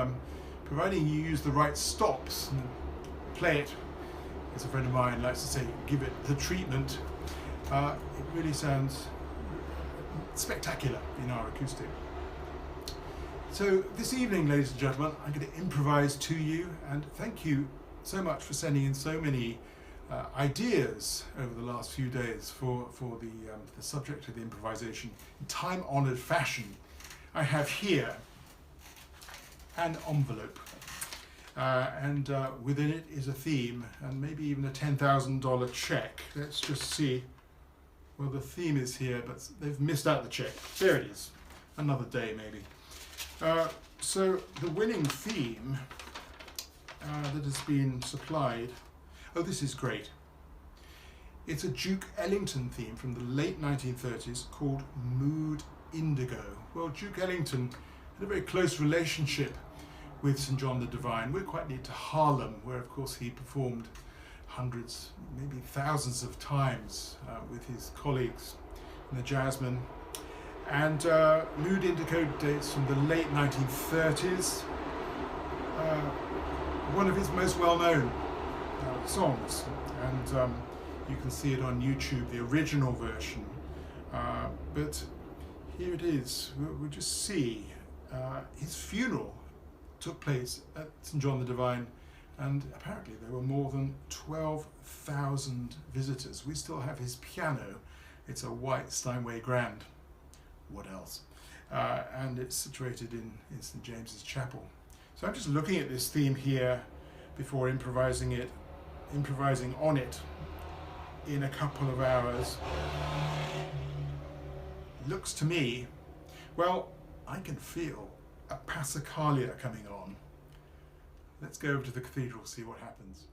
providing you use the right stops and play it, as a friend of mine likes to say, give it the treatment, it really sounds spectacular in our acoustic. So this evening, ladies and gentlemen, I'm going to improvise to you, and thank you so much for sending in so many ideas over the last few days for the subject of the improvisation in time-honoured fashion. I have here an envelope, and within it is a theme, and maybe even a $10,000 check. Let's just see. Well, the theme is here, but they've missed out the check. There it is. Another day, maybe. So the winning theme that has been supplied, oh, this is great. It's a Duke Ellington theme from the late 1930s called Mood Indigo. Well, Duke Ellington had a very close relationship with St John the Divine. We're quite near to Harlem, where of course he performed hundreds, maybe thousands of times with his colleagues in the Jazzmen. And Mood Indigo dates from the late 1930s. One of his most well-known songs, and you can see it on YouTube, the original version. But here it is. We'll just see. His funeral took place at St John the Divine, and apparently there were more than 12,000 visitors. We still have his piano. It's a white Steinway Grand. What else? And it's situated in St James's Chapel. So I'm just looking at this theme here before improvising on it in a couple of hours. Looks to me, well, I can feel a Passacaglia coming on. Let's go over to the cathedral, see what happens.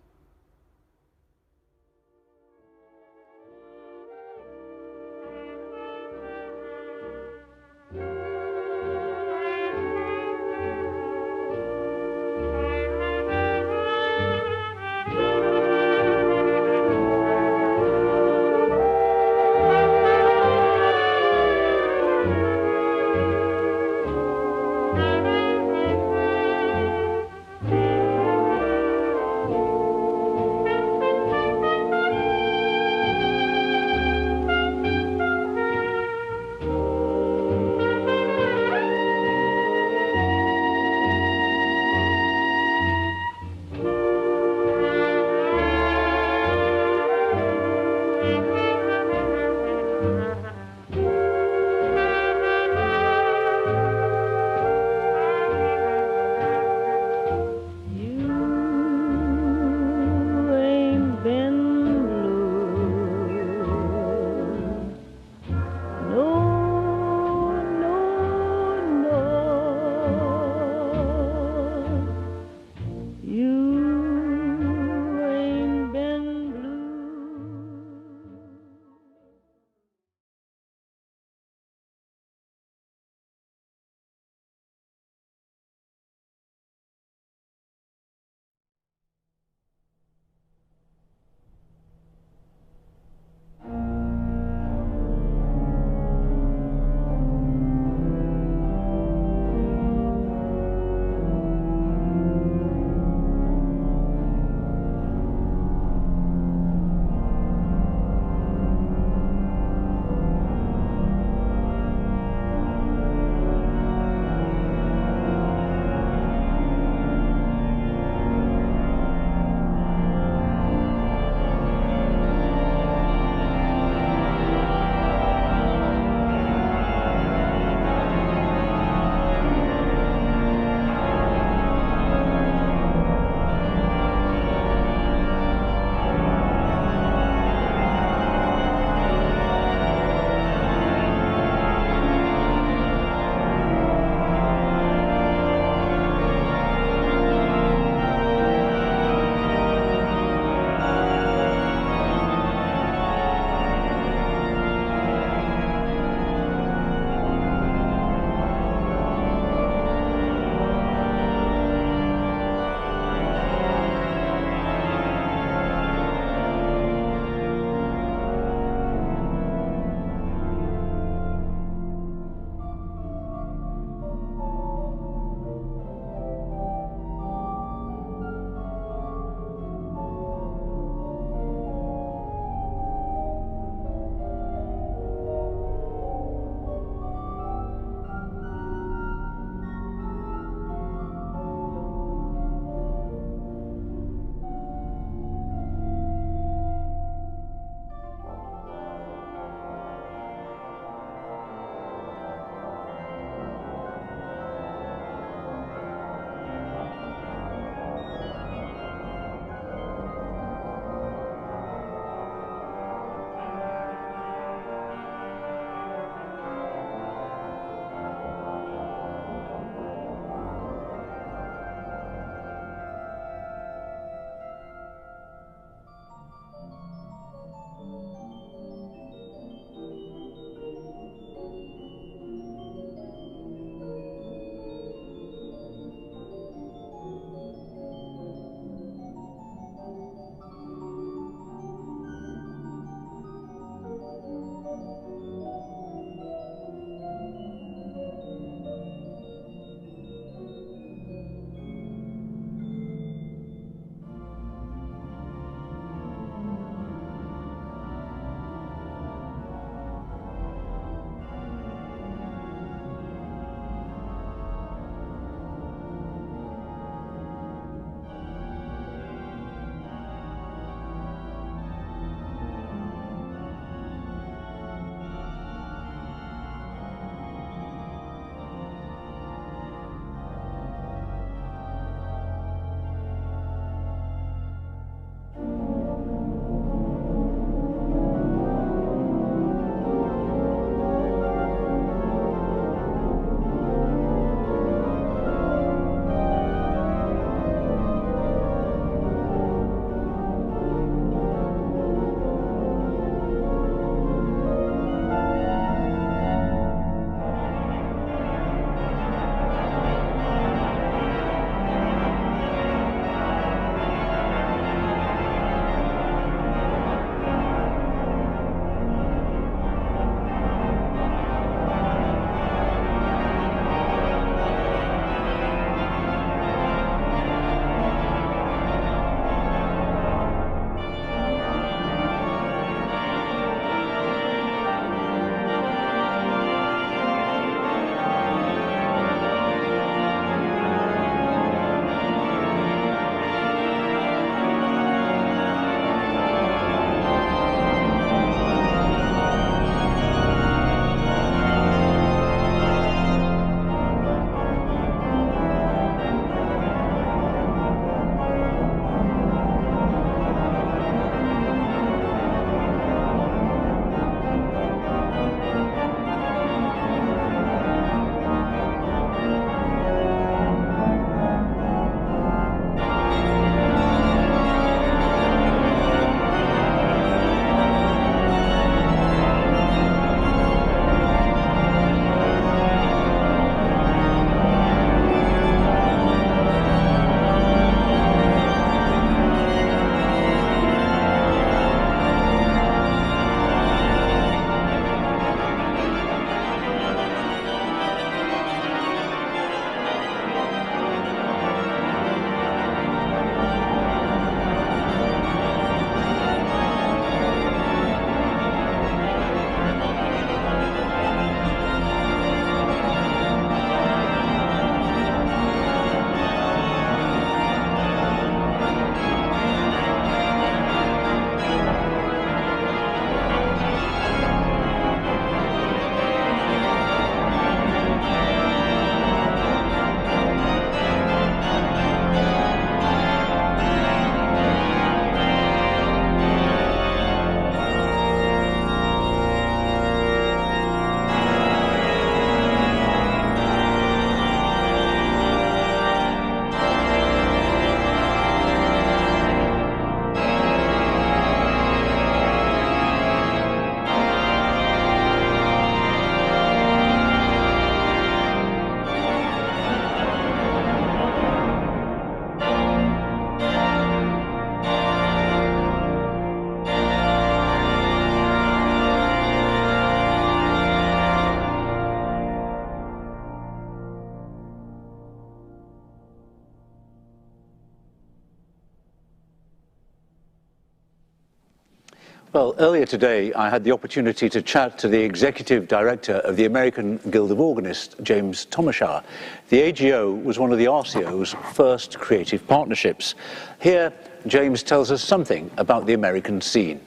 Well, earlier today, I had the opportunity to chat to the Executive Director of the American Guild of Organists, James Thomashower. The AGO was one of the RCO's first creative partnerships. Here, James tells us something about the American scene.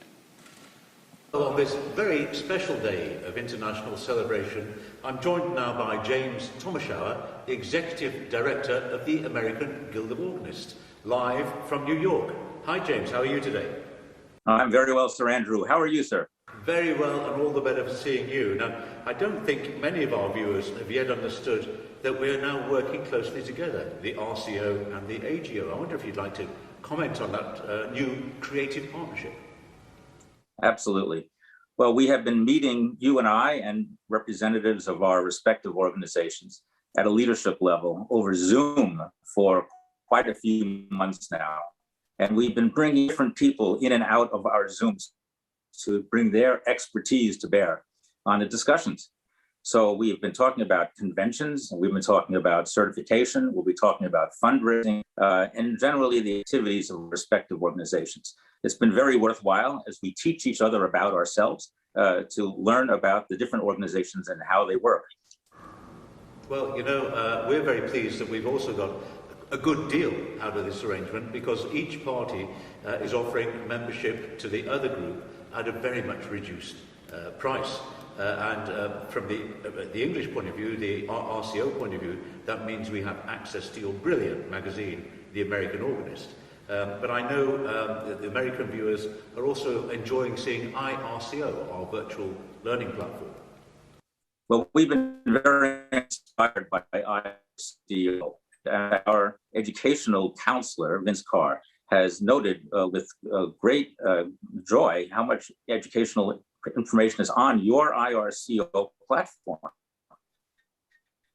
Well, on this very special day of international celebration, I'm joined now by James Thomashower, the Executive Director of the American Guild of Organists, live from New York. Hi, James. How are you today? I'm very well, Sir Andrew. How are you, sir? Very well, and all the better for seeing you. Now, I don't think many of our viewers have yet understood that we're now working closely together, the RCO and the AGO. I wonder if you'd like to comment on that new creative partnership. Absolutely. Well, we have been meeting, you and I, and representatives of our respective organizations at a leadership level over Zoom for quite a few months now. And we've been bringing different people in and out of our Zooms to bring their expertise to bear on the discussions. So we've been talking about conventions, and we've been talking about certification, we'll be talking about fundraising, and generally the activities of respective organizations. It's been very worthwhile as we teach each other about ourselves to learn about the different organizations and how they work. Well, you know, we're very pleased that we've also got a good deal out of this arrangement, because each party is offering membership to the other group at a very much reduced price. From the English point of view, the RCO point of view, that means we have access to your brilliant magazine, The American Organist. But I know that the American viewers are also enjoying seeing iRCO, our virtual learning platform. Well, we've been very inspired by iRCO. Our educational counselor, Vince Carr, has noted with great joy how much educational information is on your iRCO platform.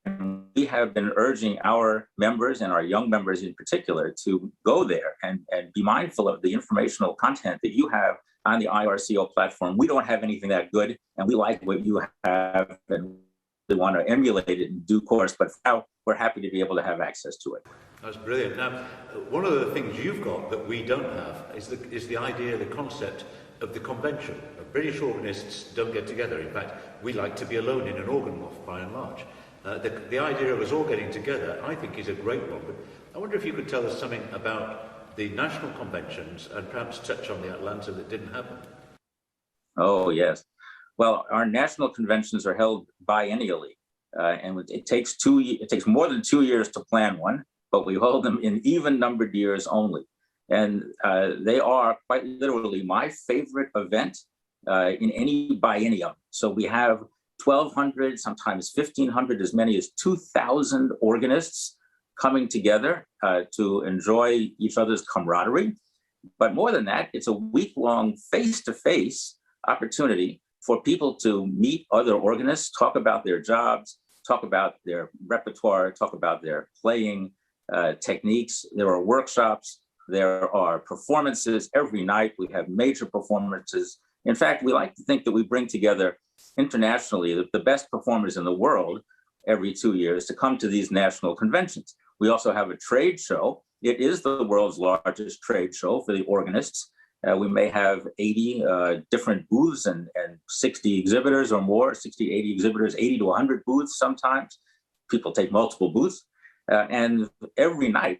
And we have been urging our members, and our young members in particular, to go there and be mindful of the informational content that you have on the iRCO platform. We don't have anything that good, and we like what you have, and we want to emulate it in due course, but now we're happy to be able to have access to it. That's brilliant. Now, one of the things you've got that we don't have is the idea, the concept of the convention. British organists don't get together. In fact, we like to be alone in an organ loft by and large. The idea of us all getting together, I think, is a great one. But I wonder if you could tell us something about the national conventions and perhaps touch on the Atlanta that didn't happen. Oh, yes. Well, our national conventions are held biennially, and it takes more than 2 years to plan one, but we hold them in even-numbered years only. And they are quite literally my favorite event in any biennium. So we have 1,200, sometimes 1,500, as many as 2,000 organists coming together to enjoy each other's camaraderie. But more than that, it's a week-long face-to-face opportunity for people to meet other organists, talk about their jobs, talk about their repertoire, talk about their playing techniques. There are workshops, there are performances. Every night we have major performances. In fact, we like to think that we bring together internationally the best performers in the world every 2 years to come to these national conventions. We also have a trade show. It is the world's largest trade show for the organists. We may have 80 different booths and 60 exhibitors or more, 60, 80 exhibitors, 80 to 100 booths sometimes. People take multiple booths. And every night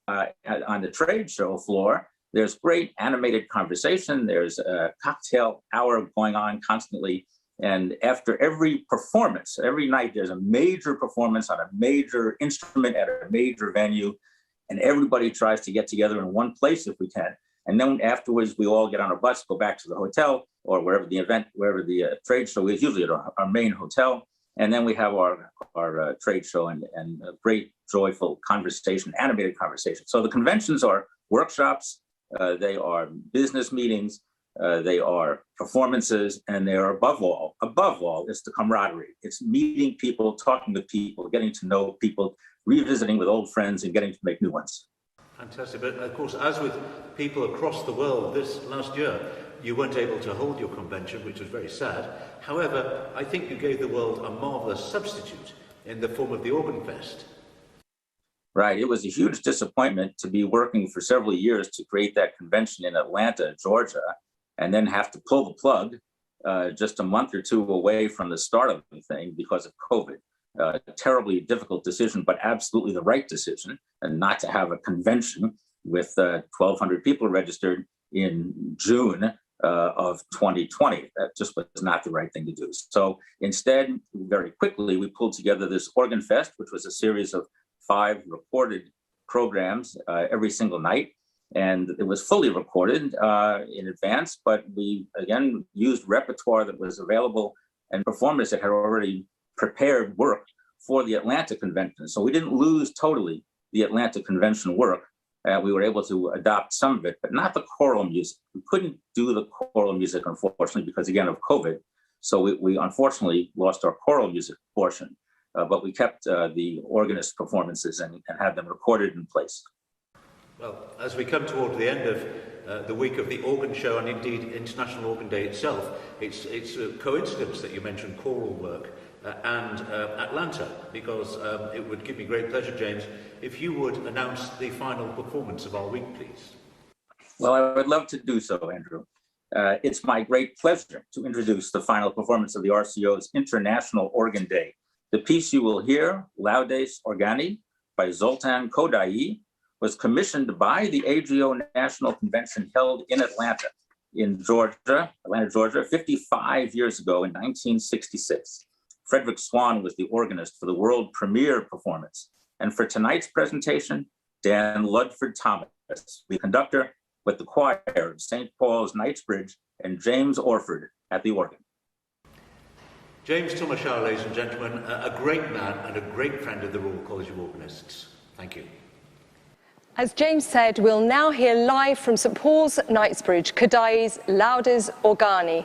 on the trade show floor, there's great animated conversation. There's a cocktail hour going on constantly. And after every performance, every night, there's a major performance on a major instrument at a major venue. And everybody tries to get together in one place if we can. And then afterwards, we all get on a bus, go back to the hotel or wherever the event, wherever the trade show is, usually at our main hotel. And then we have our trade show and a great, joyful conversation, animated conversation. So the conventions are workshops, they are business meetings, they are performances, and they are above all, it's the camaraderie. It's meeting people, talking with people, getting to know people, revisiting with old friends and getting to make new ones. Fantastic. But of course, as with people across the world this last year, you weren't able to hold your convention, which was very sad. However, I think you gave the world a marvelous substitute in the form of the Organ Fest. Right. It was a huge disappointment to be working for several years to create that convention in Atlanta, Georgia, and then have to pull the plug just a month or two away from the start of the thing because of COVID. A terribly difficult decision, but absolutely the right decision, and not to have a convention with 1,200 people registered in June of 2020. That just was not the right thing to do. So instead, very quickly, we pulled together this Organ Fest, which was a series of 5 recorded programs every single night. And it was fully recorded in advance, but we, again, used repertoire that was available and performers that had already prepared work for the Atlanta Convention. So we didn't lose totally the Atlanta Convention work. We were able to adopt some of it, but not the choral music. We couldn't do the choral music, unfortunately, because, again, of COVID. So we unfortunately lost our choral music portion, but we kept the organist performances and had them recorded in place. Well, as we come toward the end of the week of the organ show, and indeed International Organ Day itself, it's a coincidence that you mentioned choral work and Atlanta, because it would give me great pleasure, James, if you would announce the final performance of our week, please. Well, I would love to do so, Andrew. It's my great pleasure to introduce the final performance of the RCO's International Organ Day. The piece you will hear, Laudes Organi, by Zoltan Kodály, was commissioned by the AGO National Convention held in Atlanta, Georgia, 55 years ago in 1966. Frederick Swan was the organist for the world premiere performance. And for tonight's presentation, Dan Ludford-Thomas, the conductor, with the choir of St. Paul's Knightsbridge, and James Orford at the organ. James Thomashower, ladies and gentlemen, a great man and a great friend of the Royal College of Organists. Thank you. As James said, we'll now hear live from St. Paul's Knightsbridge, Kodály's Laudes Organi.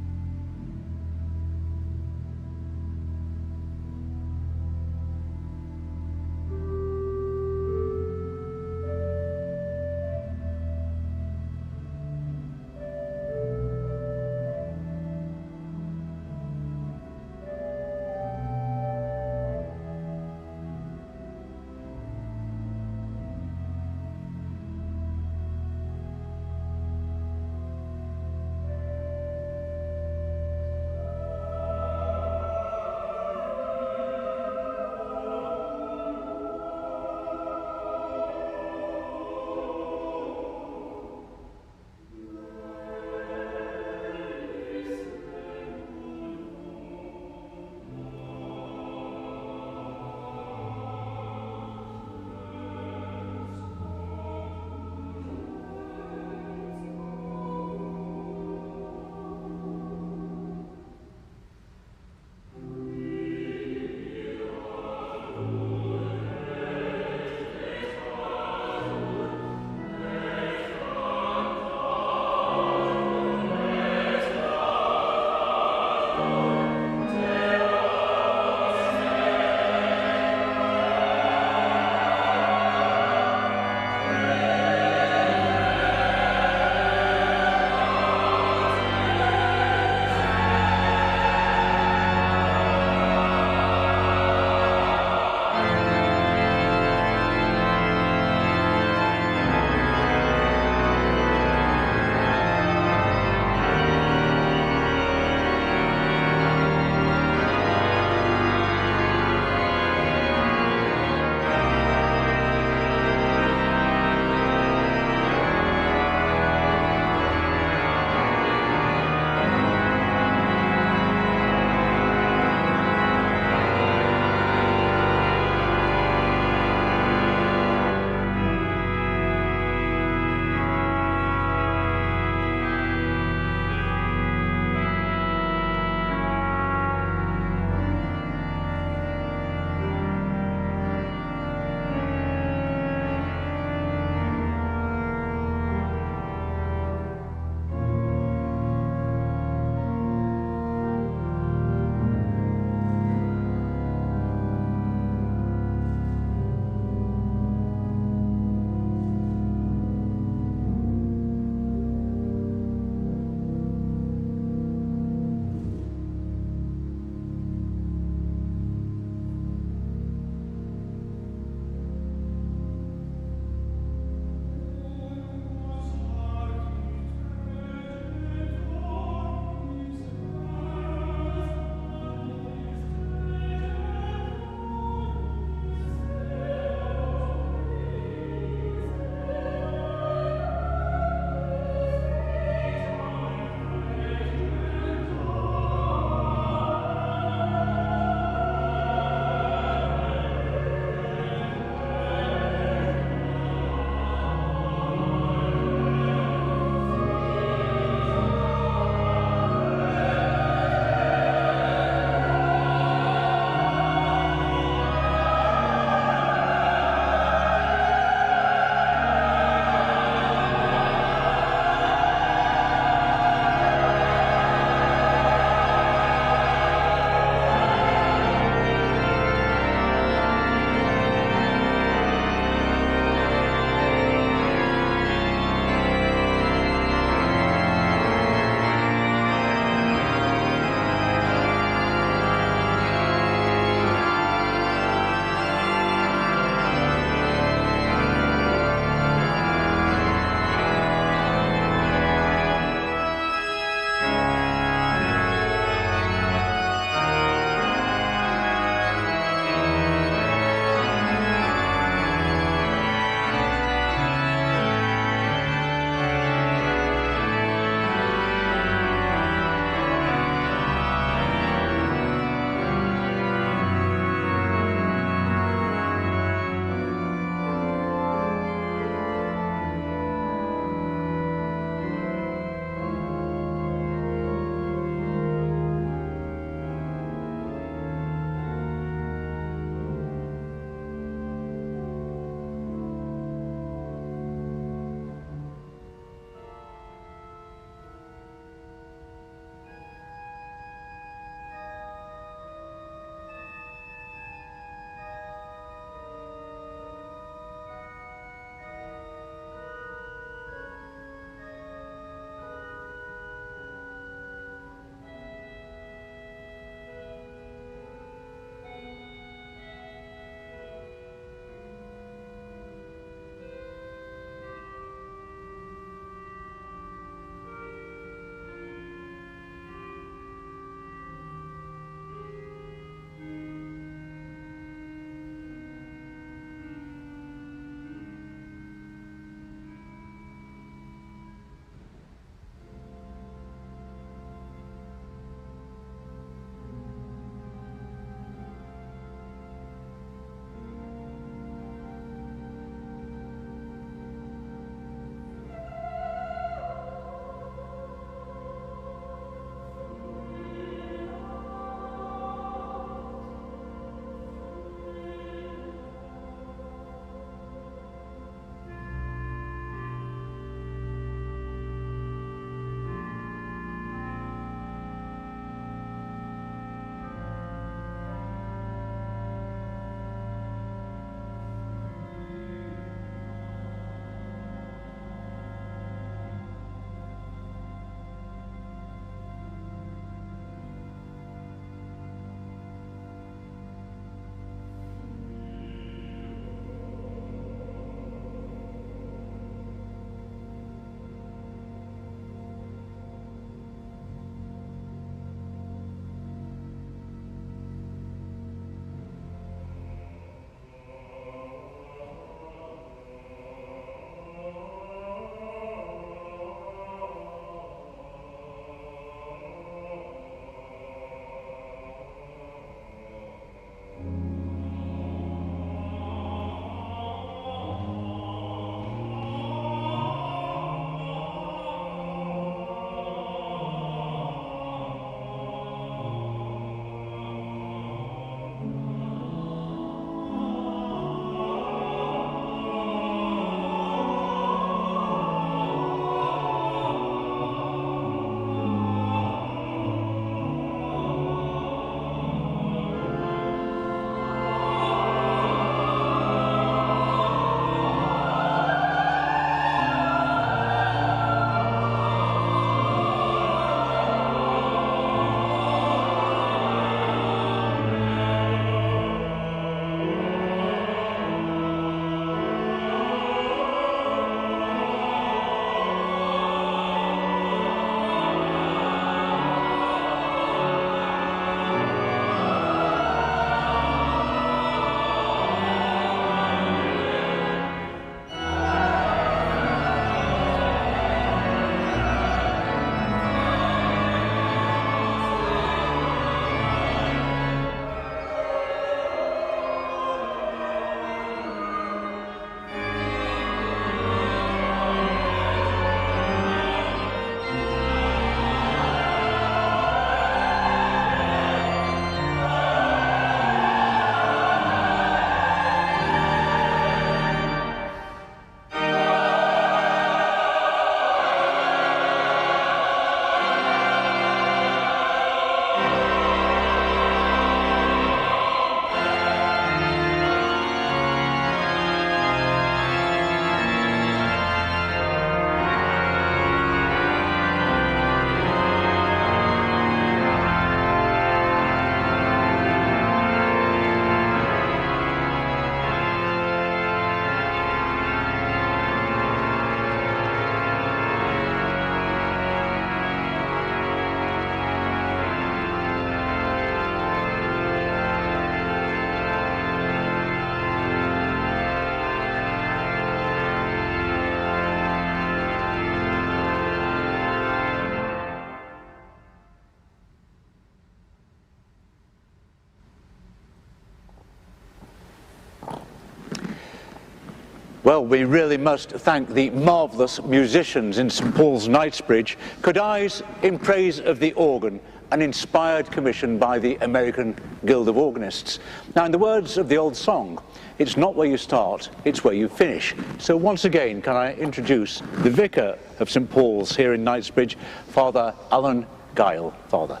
Well, we really must thank the marvellous musicians in St Paul's, Knightsbridge, Kodály's In Praise of the Organ, an inspired commission by the American Guild of Organists. Now, in the words of the old song, it's not where you start, it's where you finish. So once again, can I introduce the Vicar of St Paul's here in Knightsbridge, Father Alan Guile. Father.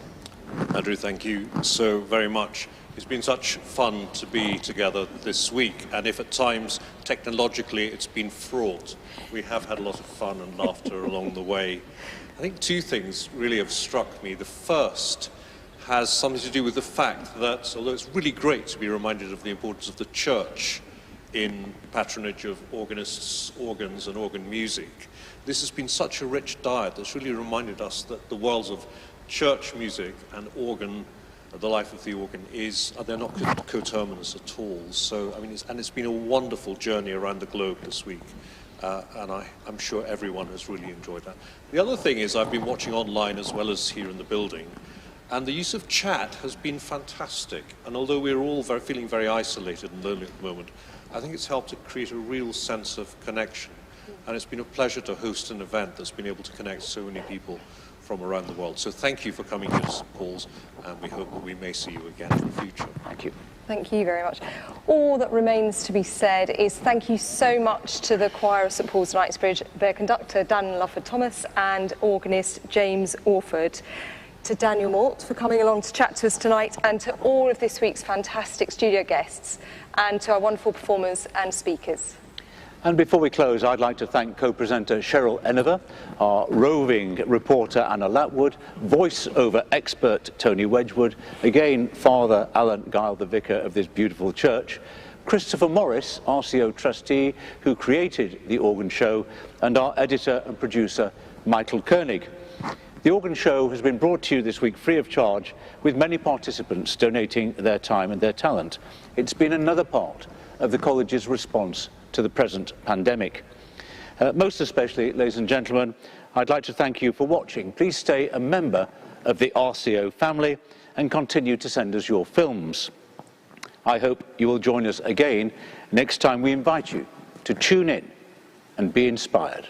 Andrew, thank you so very much. It's been such fun to be together this week, and if at times technologically it's been fraught, we have had a lot of fun and laughter along the way. I think two things really have struck me. The first has something to do with the fact that, although it's really great to be reminded of the importance of the church in patronage of organists, organs and organ music, this has been such a rich diet that's really reminded us that the worlds of church music and organ, the life of the organ, they're not coterminous at all. So, I mean, it's been a wonderful journey around the globe this week. And I'm sure everyone has really enjoyed that. The other thing is I've been watching online as well as here in the building, and the use of chat has been fantastic. And although we're all feeling very isolated and lonely at the moment, I think it's helped to create a real sense of connection. And it's been a pleasure to host an event that's been able to connect so many people from around the world. So thank you for coming to St Paul's, and we hope that we may see you again in the future. Thank you. Thank you very much. All that remains to be said is thank you so much to the choir of St Paul's Knightsbridge, their conductor Dan Ludford-Thomas and organist James Orford, to Daniel Moult for coming along to chat to us tonight, and to all of this week's fantastic studio guests, and to our wonderful performers and speakers. And before we close, I'd like to thank co-presenter Cheryl Enever, our roving reporter Anna Latwood, voice-over expert Tony Wedgwood, again Father Alan Guile, the vicar of this beautiful church, Christopher Morris, RCO trustee, who created the organ show, and our editor and producer Michael Koenig. The organ show has been brought to you this week free of charge, with many participants donating their time and their talent. It's been another part of the college's response to the present pandemic. Most especially, ladies and gentlemen, I'd like to thank you for watching. Please stay a member of the RCO family and continue to send us your films. I hope you will join us again next time we invite you to tune in and be inspired.